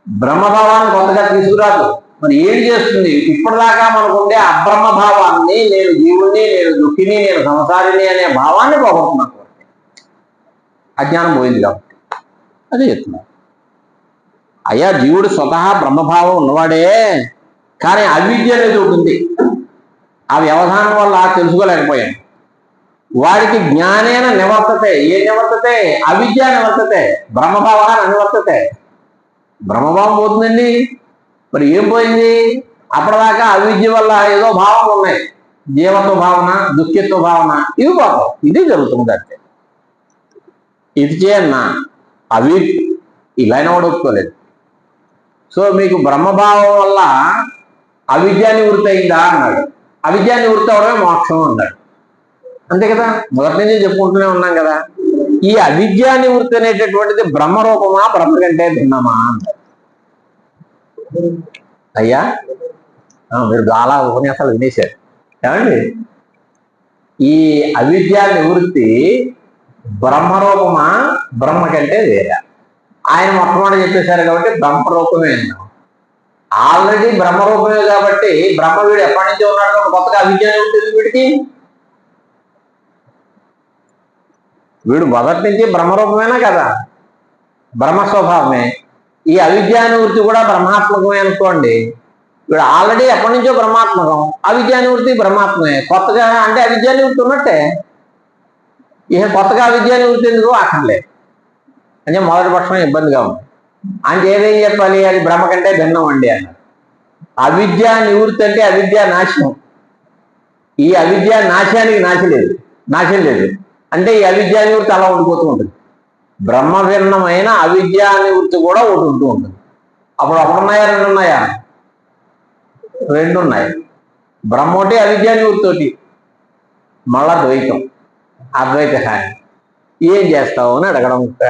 బ్రహ్మభావాన్ని కొత్తగా తీసుకురాదు. మరి ఏం చేస్తుంది? ఇప్పటిదాకా మనకు ఉండే అబ్రహ్మభావాన్ని, నేను జీవుణ్ణి, నేను దుఃఖిని, నేను సంసారిని అనే భావాన్ని పోగొడుతున్నాను. అజ్ఞానం పోయింది కాబట్టి అదే చెప్తున్నాను. అయ్యా జీవుడు స్వతహా బ్రహ్మభావం ఉన్నవాడే, కానీ అవిద్య అనేది ఉంటుంది. ఆ వ్యవధానం వల్ల తెలుసుకోలేకపోయాను. వాడికి జ్ఞానేన నివర్తతే, ఏ నివర్తతే? అవిద్య నివర్తతే, బ్రహ్మభావ నివర్తతే. బ్రహ్మభావం పోతుందండి. మరి ఏం పోయింది? అప్పటిదాకా అవిద్య వల్ల ఏదో భావం ఉన్నాయి, జీవత్వ భావన, దుఃఖిత్వ భావన, ఇవి పోతాం. ఇది జరుగుతుంది అంటే ఇది చేయన్నా అవి ఇలానే కూడా ఒప్పుకోలేదు. సో మీకు బ్రహ్మభావం వల్ల అవిద్యా నివృత్తి అయిందా అన్నాడు. అవిద్యా నివృత్తి అవడమే మోక్షం అన్నాడు. అంతే కదా, మొదటి నుంచి చెప్పుకుంటూనే ఉన్నాం కదా. ఈ అవిద్యా నివృత్తి అనేటటువంటిది బ్రహ్మరూపమా, బ్రహ్మ కంటే భిన్నమా అన్నాడు. అయ్యా మీరు చాలా ఉపన్యాసాలు వినేశారు ఏమండి. ఈ అవిద్యా నివృత్తి బ్రహ్మరూపమా, బ్రహ్మ కంటే వేరే? ఆయన మొట్టమొదటి చెప్పేశారు కాబట్టి బ్రహ్మరూపమే అన్నాం. ఆల్రెడీ బ్రహ్మరూపమే కాబట్టి బ్రహ్మ వీడు ఎప్పటి నుంచి ఉన్నాడు కాబట్టి కొత్తగా అవిద్య నివృత్తి వీడికి. వీడు మొదటి నుంచి బ్రహ్మరూపమేనా కదా, బ్రహ్మస్వభావమే. ఈ అవిద్యానివృత్తి కూడా బ్రహ్మాత్మకమే అనుకోండి. వీడు ఆల్రెడీ ఎప్పటి నుంచో బ్రహ్మాత్మకం, అవిద్యానివృత్తి బ్రహ్మాత్మమే. కొత్తగా అంటే అవిద్యానివృత్తి ఉన్నట్టే. ఇక కొత్తగా అవిద్యానివృత్తి ఎందుకు అక్కర్లేదు అంటే మొదటి పక్షం ఇబ్బందిగా ఉంది. అంటే ఏదేం చెప్పాలి? అది బ్రహ్మ కంటే భిన్నం అండి అన్నారు. అవిద్యా నివృత్తి అంటే అవిద్యా నాశనం. ఈ అవిద్యా నాశానికి నాశం లేదు. అంటే ఈ అవిద్యా నివృత్తి అలా ఉండిపోతూ ఉంటుంది. బ్రహ్మ భిన్నమైన అవిద్యా నివృత్తి కూడా ఒకటి ఉంటూ ఉంటుంది. అప్పుడు ఒకడున్నాయా, రెండున్నాయా? రెండున్నాయి. బ్రహ్మ ఒకటి, అవిద్యా నివృత్తి ఒకటి, మళ్ళా ద్వైతం, అద్వైత హాని. ఏం చేస్తావు అని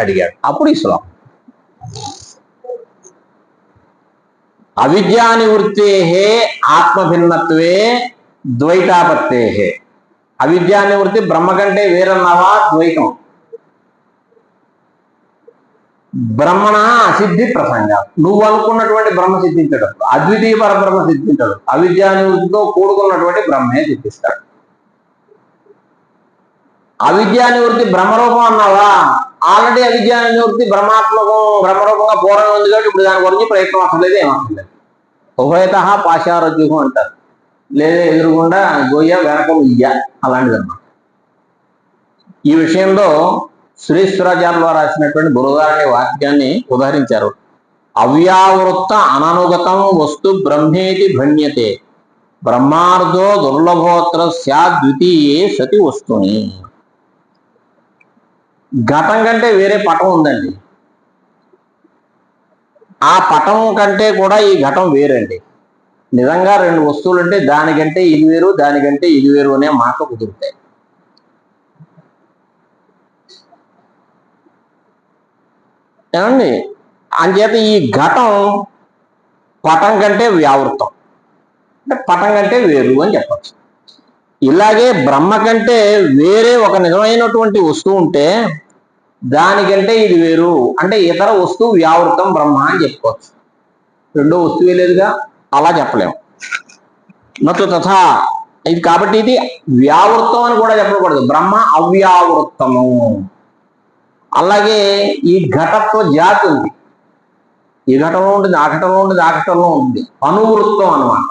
అడిగాడు. అప్పుడు ఈ శ్లోకం అవిద్యా నివృత్తే ఆత్మభిన్నత్వే ద్వైతాపత్తే. అవిద్యా నివృత్తి బ్రహ్మ కంటే వేరన్నావా? ద్వైతం. బ్రహ్మణ అసిద్ధి ప్రసంగ, నువ్వు అనుకున్నటువంటి బ్రహ్మ సిద్ధించడం, అద్వితీయ పరబ్రహ్మ సిద్ధించడం, అవిద్యానివృత్తితో కూడుకున్నటువంటి బ్రహ్మే సిద్ధిస్తాడు. అవిద్యానివృత్తి బ్రహ్మరూపం అన్నావా, ఆల్రెడీ అవిద్యానివృత్తి బ్రహ్మరూపంగా పూర్వం ఉంది కాబట్టి ఇప్పుడు దాని గురించి ప్రయత్నం అక్కర్లేదు, ఏమక్కర్లేదు. ఉభయత పాశారజ్యుహం అంటారు, లేదా ఎదురుగుండా గొయ్య వెనకం ఇయ్య, అలాంటిదన్నమాట. ఈ విషయంలో సురేశ్వరాచార్యుల వారు రాసినటువంటి బృహదారణ్య వాక్యాన్ని ఉదహరించారు. అవ్యావృత్త అననుగతం వస్తు బ్రహ్మేతి భణ్యతే, బ్రహ్మార్ధో దుర్లభోత్ర స్యాద్వితీయే సతి వస్తుని. ఘటం కంటే వేరే పటం ఉందండి, ఆ పటం కంటే కూడా ఈ ఘటం వేరండి. నిజంగా రెండు వస్తువులు అంటే దానికంటే ఇది వేరు, దానికంటే ఇది వేరు అనే మాట కుదురుతాయి. ఏమండి, అంచేత ఈ ఘటం పటం కంటే వ్యావృతం, అంటే పటం కంటే వేరు అని చెప్పచ్చు. ఇలాగే బ్రహ్మ కంటే వేరే ఒక నిజమైనటువంటి వస్తువు ఉంటే దానికంటే ఇది వేరు, అంటే ఇతర వస్తువు వ్యావృతం బ్రహ్మ అని చెప్పుకోవచ్చు. రెండో వస్తువే లేదుగా, అలా చెప్పలేము. నతు తథా, ఇది కాబట్టి ఇది వ్యావృతం అని కూడా చెప్పకూడదు, బ్రహ్మ అవ్యావృత్తము. అలాగే ఈ ఘటత్వ జాతి ఉంది, ఈ ఘటంలో ఉంటుంది, ఆ ఘటంలో ఉంటుంది, ఆ ఘటంలో ఉంటుంది, అనువృత్తం అన్నమాట.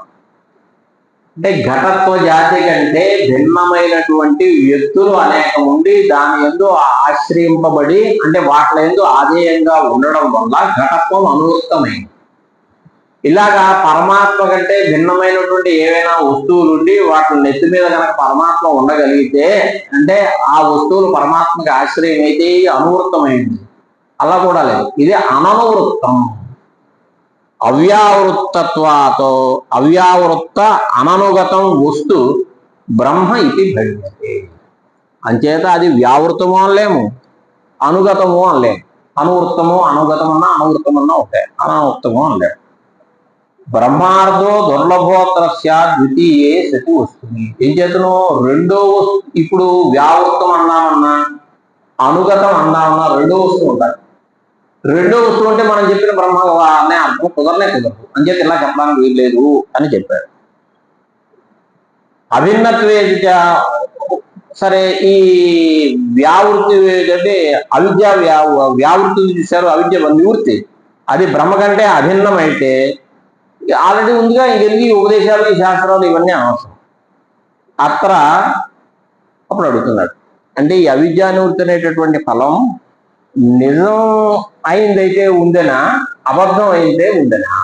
అంటే ఘటత్వ జాతి కంటే భిన్నమైనటువంటి వ్యక్తులు అనేకం ఉండి దాని యందు ఆశ్రయింపబడి, అంటే వాటి యందు ఆధేయంగా ఉండడం వల్ల ఘటత్వం అనువృత్తమైంది. ఇలాగా పరమాత్మ కంటే భిన్నమైనటువంటి ఏవైనా వస్తువులు ఉండి వాటి నెత్తి మీద కనుక పరమాత్మ ఉండగలిగితే, అంటే ఆ వస్తువులు పరమాత్మకి ఆశ్రయం అయితే అనువృత్తమైంది. అలా కూడా లేదు, ఇది అననువృత్తం. అవ్యావృత్తత్వాతో అవ్యావృత్త అననుగతం వస్తు బ్రహ్మ ఇది భణ్యతే. అంచేత అది వ్యావృతము అనలేము, అనుగతము అనలేము. అనువృత్తము అనుగతమన్నా అనువృత్తమన్నా ఉంటాయి, అనవృత్తము అనలేము. బ్రహ్మార్థో దుర్లభోత్రస్య ద్వితీయే సతి వస్తుంది. ఏం చేతను రెండో వస్తు, ఇప్పుడు వ్యావృత్తం అన్నామన్నా అనుగతం అన్నామన్నా రెండో వస్తువు ఉంటాయి. రెండో వస్తువు అంటే మనం చెప్పిన బ్రహ్మ అనే అర్థం కుదరదు, అంచేత ఇలా చెప్పడానికి వీల్లేదు అని చెప్పాడు. అభిన్నత్వే సరే, ఈ వ్యావృత్తి అంటే అవిద్య వ్యావృత్తి చూశారు, అవిద్య నివృత్తి, అది బ్రహ్మ కంటే అభిన్నమైతే ఆల్రెడీ ఉందిగా, ఇంకెందుకు ఉపదేశాలు, ఈ శాస్త్రాలు ఇవన్నీ అవసరం. అత్ర అప్పుడు అడుగుతున్నాడు, అంటే ఈ అవిద్యానివృత్తి అనేటటువంటి ఫలం నిజం అయిందైతే ఉందనా, అబద్ధం అయితే ఉందనా?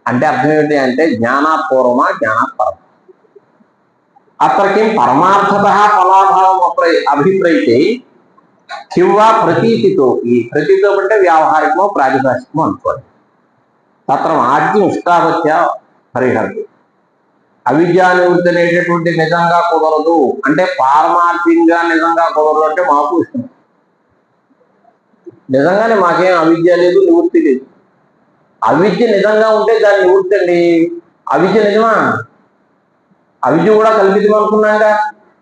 అంటే అర్థం ఏంటి అంటే జ్ఞానాపూర్వమా జ్ఞానాపరమ. అత్రకి పరమార్థత ఫలాభావం అభిప్రైతే కింవా ప్రతీతితో, ఈ ప్రతీతో అంటే వ్యావహారికమో ప్రాతిభాషికమో అనుకోండి. తత్ర ఆద్యం ఇష్టావత్య పరిహరతి. అవిద్యానివృత్తి అనేటటువంటి నిజంగా కుదరదు అంటే పారమార్థికంగా నిజంగా కుదరదు అంటే మాకు ఇష్టం. నిజంగానే మాకేం అవిద్య లేదు, నివృత్తి లేదు. అవిద్య నిజంగా ఉంటే దాని నివృత్తి అండి. అవిద్య నిజమా? అవిద్య కూడా కల్పితం అనుకున్నాగా.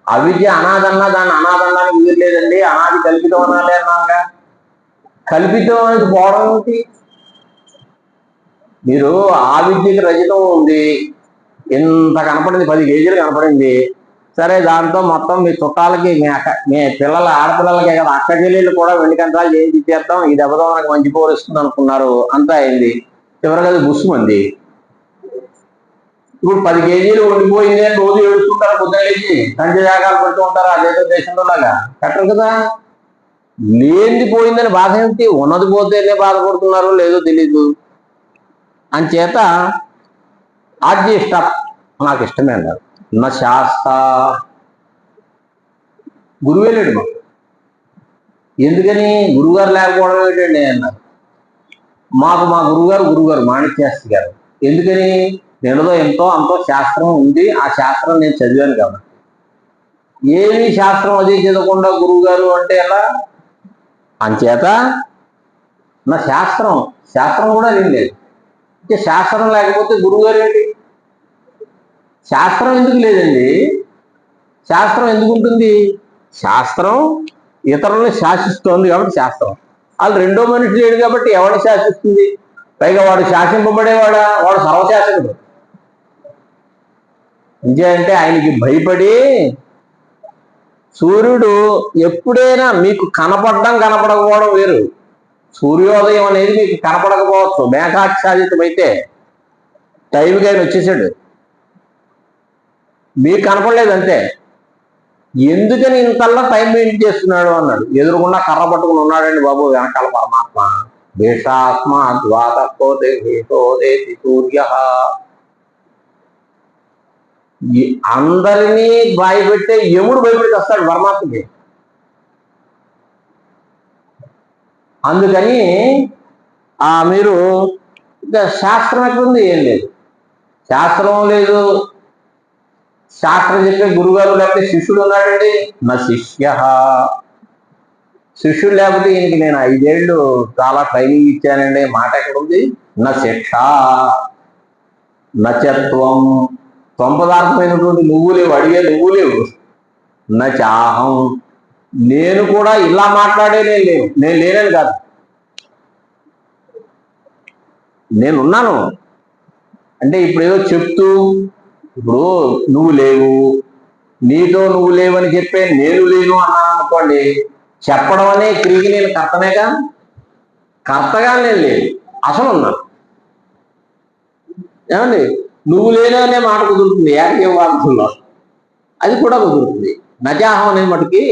అవిద్య అనాదన్నా దాన్ని అనాదన్నానికి వీలు లేదండి, అనాది కల్పితం అనాలి అన్నాగా. కల్పితం అనేది పోవడం ఏంటి? మీరు ఆ విద్యకి రజితం ఉంది, ఇంత కనపడింది, 10 కేజీలు కనపడింది, సరే దాంతో మొత్తం మీ చుట్టాలకి మీ పిల్లల ఆడపిల్లలకే కదా, అక్క చెల్లెళ్ళు కూడా వెండి కంటాలు చేయించి ఇచ్చేస్తాం, ఈ దెబ్బతో మనకు మంచి పోరుస్తుంది అనుకున్నారు, అంతా అయింది. చివరికి అది బుస్సుమంది. ఇప్పుడు 10 కేజీలు ఉండిపోయింది అని రోజు ఏడుస్తుంటారు, పొద్దున లేచి సంచ జాగాలు పెడుతూ ఉంటారు, అదేదో దేశంలో లాగా కట్టరు కదా. లేనిది పోయిందని బాధ ఏమిటి? ఉన్నది పోతేనే బాధపడుతున్నారు, లేదో తెలీదు. అంచేత ఆద్య ఇష్ట, నాకు ఇష్టమే అన్నారు. నా శాస్త్ర గురువే లేడు మాకు. ఎందుకని? గురువుగారు లేకపోవడం ఏంటండి అన్నారు. మాకు మా గురువుగారు మాణిక్యాస్త్రి గారు. ఎందుకని? నేనులో ఎంతో అంతో శాస్త్రం ఉంది, ఆ శాస్త్రం నేను చదివాను కాబట్టి. ఏమి శాస్త్రం అదే చదవకుండా గురువుగారు అంటే ఎలా? అంచేత నా శాస్త్రం కూడా ఏం లేదు. అంటే శాస్త్రం లేకపోతే గురువుగారు ఏంటి? శాస్త్రం ఎందుకు లేదండి? శాస్త్రం ఎందుకు ఉంటుంది? శాస్త్రం ఇతరులను శాసిస్తోంది కాబట్టి శాస్త్రం. వాళ్ళు రెండో మనిషి లేడు కాబట్టి ఎవరిని శాసిస్తుంది? పైగా వాడు శాసింపబడేవాడా? వాడు సర్వశాసకుడు. అంటే ఆయనకి భయపడి సూర్యుడు ఎప్పుడైనా మీకు కనపడకపోవడం వేరు. సూర్యోదయం అనేది మీకు కనపడకపోవచ్చు, మేఘాచ్ఛాదితం అయితే టైంకి ఆయన వచ్చేసాడు, మీకు కనపడలేదు అంతే. ఎందుకని ఇంతల్లా టైం మెయింటైన్ చేస్తున్నాడు అన్నాడు. ఎదురుకుండా కర్ర పట్టుకుని ఉన్నాడండి బాబు వెనకాల పరమాత్మ. సూర్య అందరినీ భయపెట్టే యముడు భయపెట్టి వస్తాడు పరమాత్మకి. అందుకని మీరు ఇంకా శాస్త్రం ఎక్కడుంది? ఏం లేదు, శాస్త్రం లేదు. శాస్త్రం చెప్పే గురుగారు లేకపోతే శిష్యుడు ఉన్నాడండి. నా శిష్య, శిష్యుడు లేకపోతే ఈయనకి నేను 5 ఏళ్ళు చాలా ట్రైనింగ్ ఇచ్చానండి మాట ఎక్కడుంది? నా శిక్ష నచత్వం, త్వం నువ్వు లేవు, అడిగే నువ్వు లేవు. నచాహం, నేను కూడా ఇలా మాట్లాడే నేను లేనని కాదు, నేనున్నాను. అంటే ఇప్పుడు ఏదో చెప్తూ, ఇప్పుడు నువ్వు లేవు, నీతో నువ్వు లేవని చెప్పే నేను లేను అన్నాను అనుకోండి, చెప్పడం అనే క్రియకి నేను కర్తనేగా, కర్తగా నేను లేదు, అసలు ఉన్నాను. ఏమండి, నువ్వు లేను అనే మాట కుదురుతుంది ఏకజీవవాదంలో, అది కూడా కుదురుతుంది. నజాహం అనే మటుకి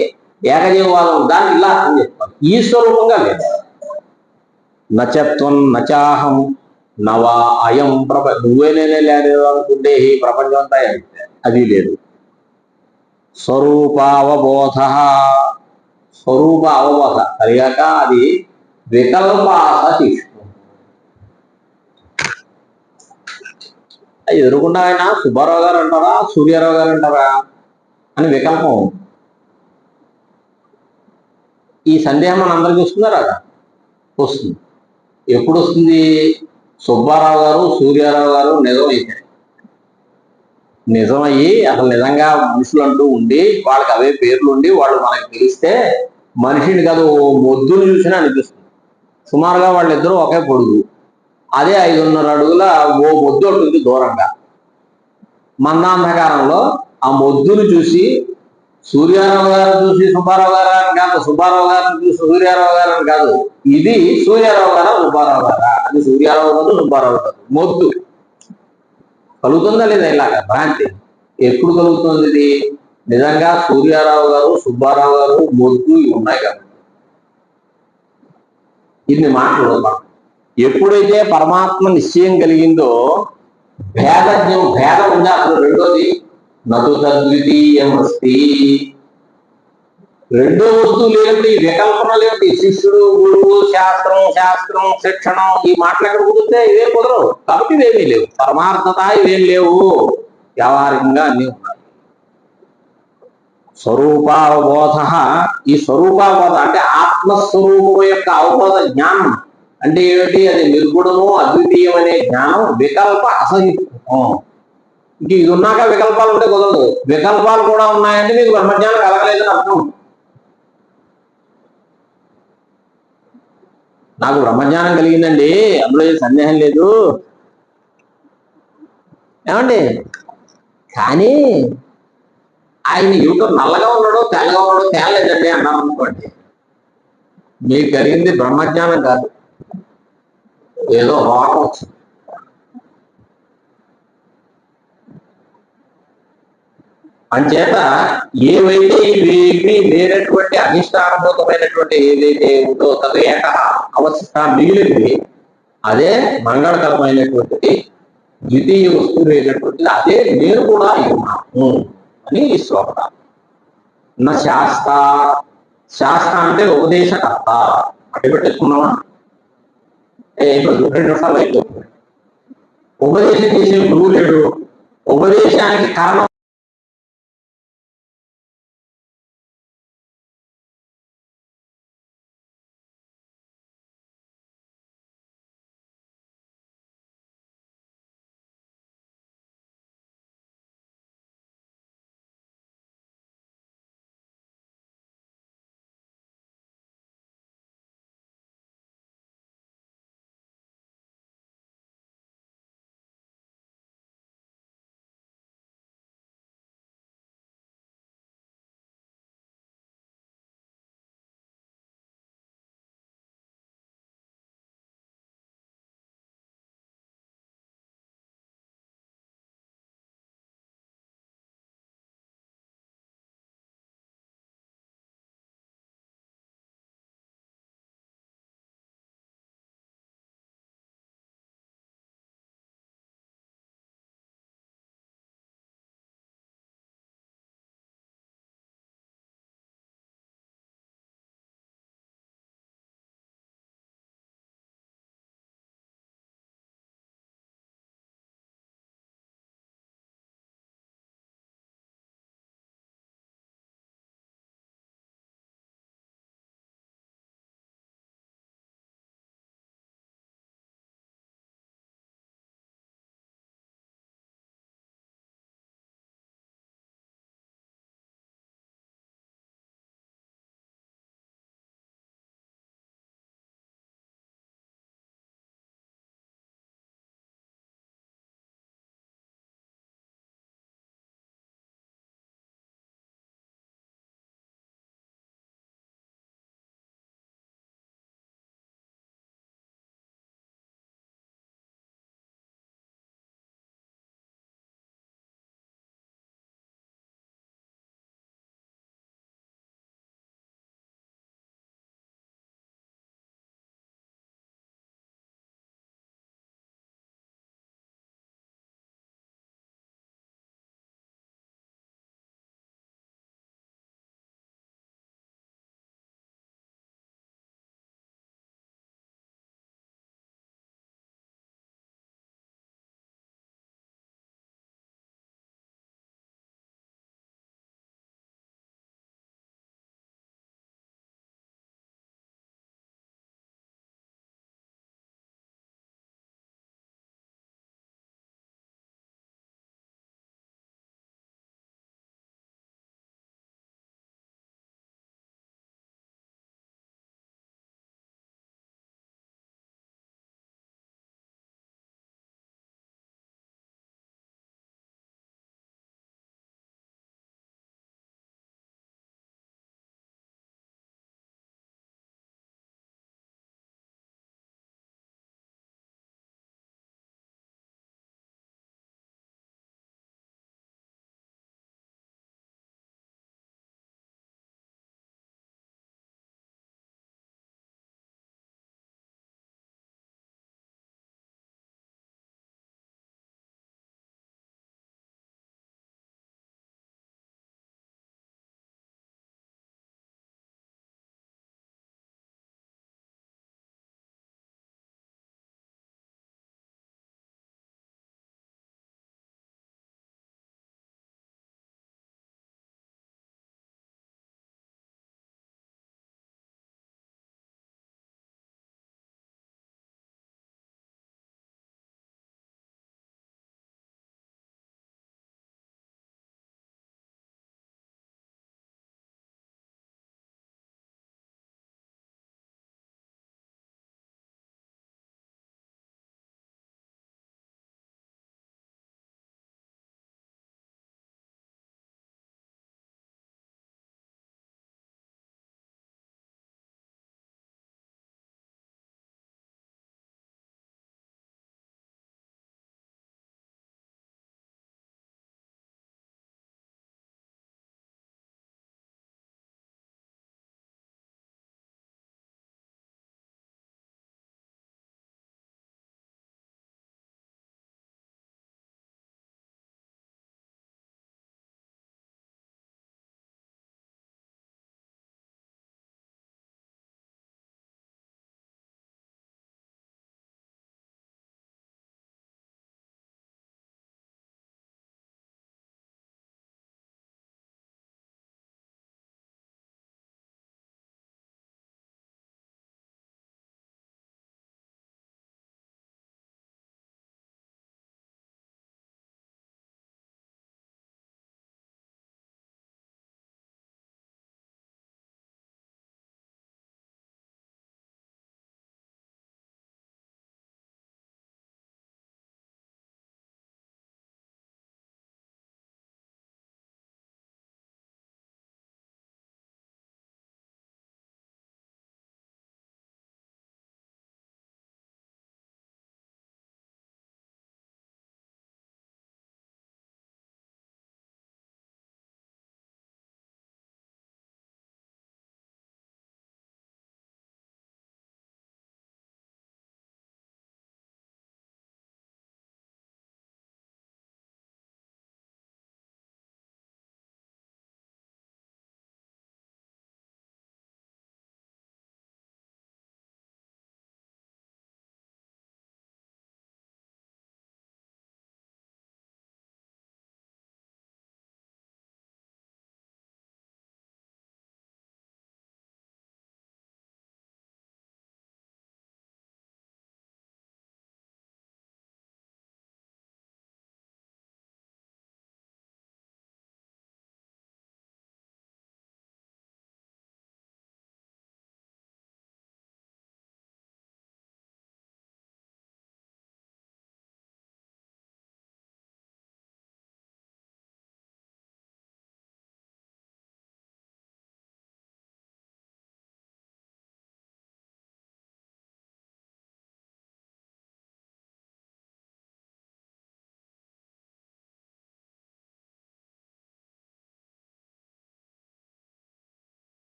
ఏకజీవవాదం, దాన్ని ఇలా అర్థం చెప్తాను, ఈ స్వరూపంగా లేదు. నచత్వం నచాహం నవా అయం నువ్వే నేనే లేదు అనుకుంటే ఈ ప్రపంచం అంతా అది లేదు. స్వరూపావబోధ, స్వరూప అవబోధ కలిగాక అది వికల్పాస శిష్టు. ఎదురుకుండా ఆయన సుబ్బారావు గారు అంటారా, సూర్యారావు గారు అంటారా అని వికల్పం. ఈ సందేహం మన అందరికి వస్తున్నారా? వస్తుంది. ఎప్పుడు వస్తుంది? సుబ్బారావు గారు సూర్యారావు గారు నిజమయ్యి అసలు నిజంగా మనుషులు అంటూ ఉండి వాళ్ళకి అవే పేర్లు ఉండి వాళ్ళు మనకి తెలిస్తే మనిషిని కాదు మొద్దును చూసినా అనిపిస్తుంది. సుమారుగా వాళ్ళిద్దరూ ఒకే పొడుగు, అదే 5.5 అడుగుల ఓ మొద్దు ఉంటుంది దూరంగా. మందాంధకారంలో ఆ మొద్దును చూసి సూర్యారావు గారిని చూసి సుబ్బారావు గారు అని కాదు, సుబ్బారావు గారిని చూసి సూర్యారావు గారు అని కాదు, ఇది సూర్యారావు గారా సుబ్బారావు గారా, అది సూర్యారావు గారు సుబ్బారావు గారు. మొద్దు కలుగుతుందా లేదా? ఇలాగా భ్రాంతి ఎప్పుడు కలుగుతుంది? ఇది నిజంగా సూర్యారావు గారు సుబ్బారావు గారు మొద్దు ఉన్నాయి కదా. ఇన్ని మాటలు ఎప్పుడైతే పరమాత్మ నిశ్చయం కలిగిందో భేదం ఉందా? అసలు రెండోది నటు తద్వితీయం అస్తి, రెండో వస్తువు లేనప్పుడు ఈ వికల్పనలు ఏమిటి? శిష్యుడు, గురువు, శాస్త్రం, శిక్షణం, ఈ మాటలు ఎక్కడ కుదిరితే ఇవే కుదరవు. కాబట్టి ఇవేమీ లేవు, పరమార్థత ఇవేం లేవు, వ్యవహారికంగా అన్ని ఉన్నాయి. స్వరూపావబోధ, ఈ స్వరూపావబోధ అంటే ఆత్మస్వరూపం యొక్క అవబోధ జ్ఞానం అంటే ఏమిటి? అది నిర్గుణము అద్వితీయం అనే జ్ఞానం వికల్ప అసహిష్ణుతం. ఇంక ఇది ఉన్నాక వికల్పాలు ఉంటే కుదరదు. వికల్పాలు కూడా ఉన్నాయంటే మీకు బ్రహ్మజ్ఞానం కలగలేదని అర్థం. నాకు బ్రహ్మజ్ఞానం కలిగిందండి, అందులో ఏం సందేహం లేదు ఏమండి, కానీ ఆయన యువత నల్లగా ఉన్నాడో తెల్లగా ఉన్నాడో తేలలేదండి అన్నారు అనుకోండి, మీకు కలిగింది బ్రహ్మజ్ఞానం కాదు, ఏదో రోగం వచ్చింది. అంచేత ఏవైతే ఇవేవి వేరేటువంటి అధిష్టానభూతమైనటువంటి ఏదైతే ఉందో తదు ఏక అవస్థ మిగిలింది, అదే మంగళకరమైనటువంటిది ద్వితీయ వస్తువు అయినటువంటిది, అదే నేను కూడా ఉన్నాను అని ఈ శ్లోక. నా శాస్త్ర అంటే ఉపదేశకర్త అటు పెట్టుకున్నావా? 2 నిమిషాలు అయిపోతుంది. ఉపదేశం చేసే గురువు లేడు, ఉపదేశానికి కారణం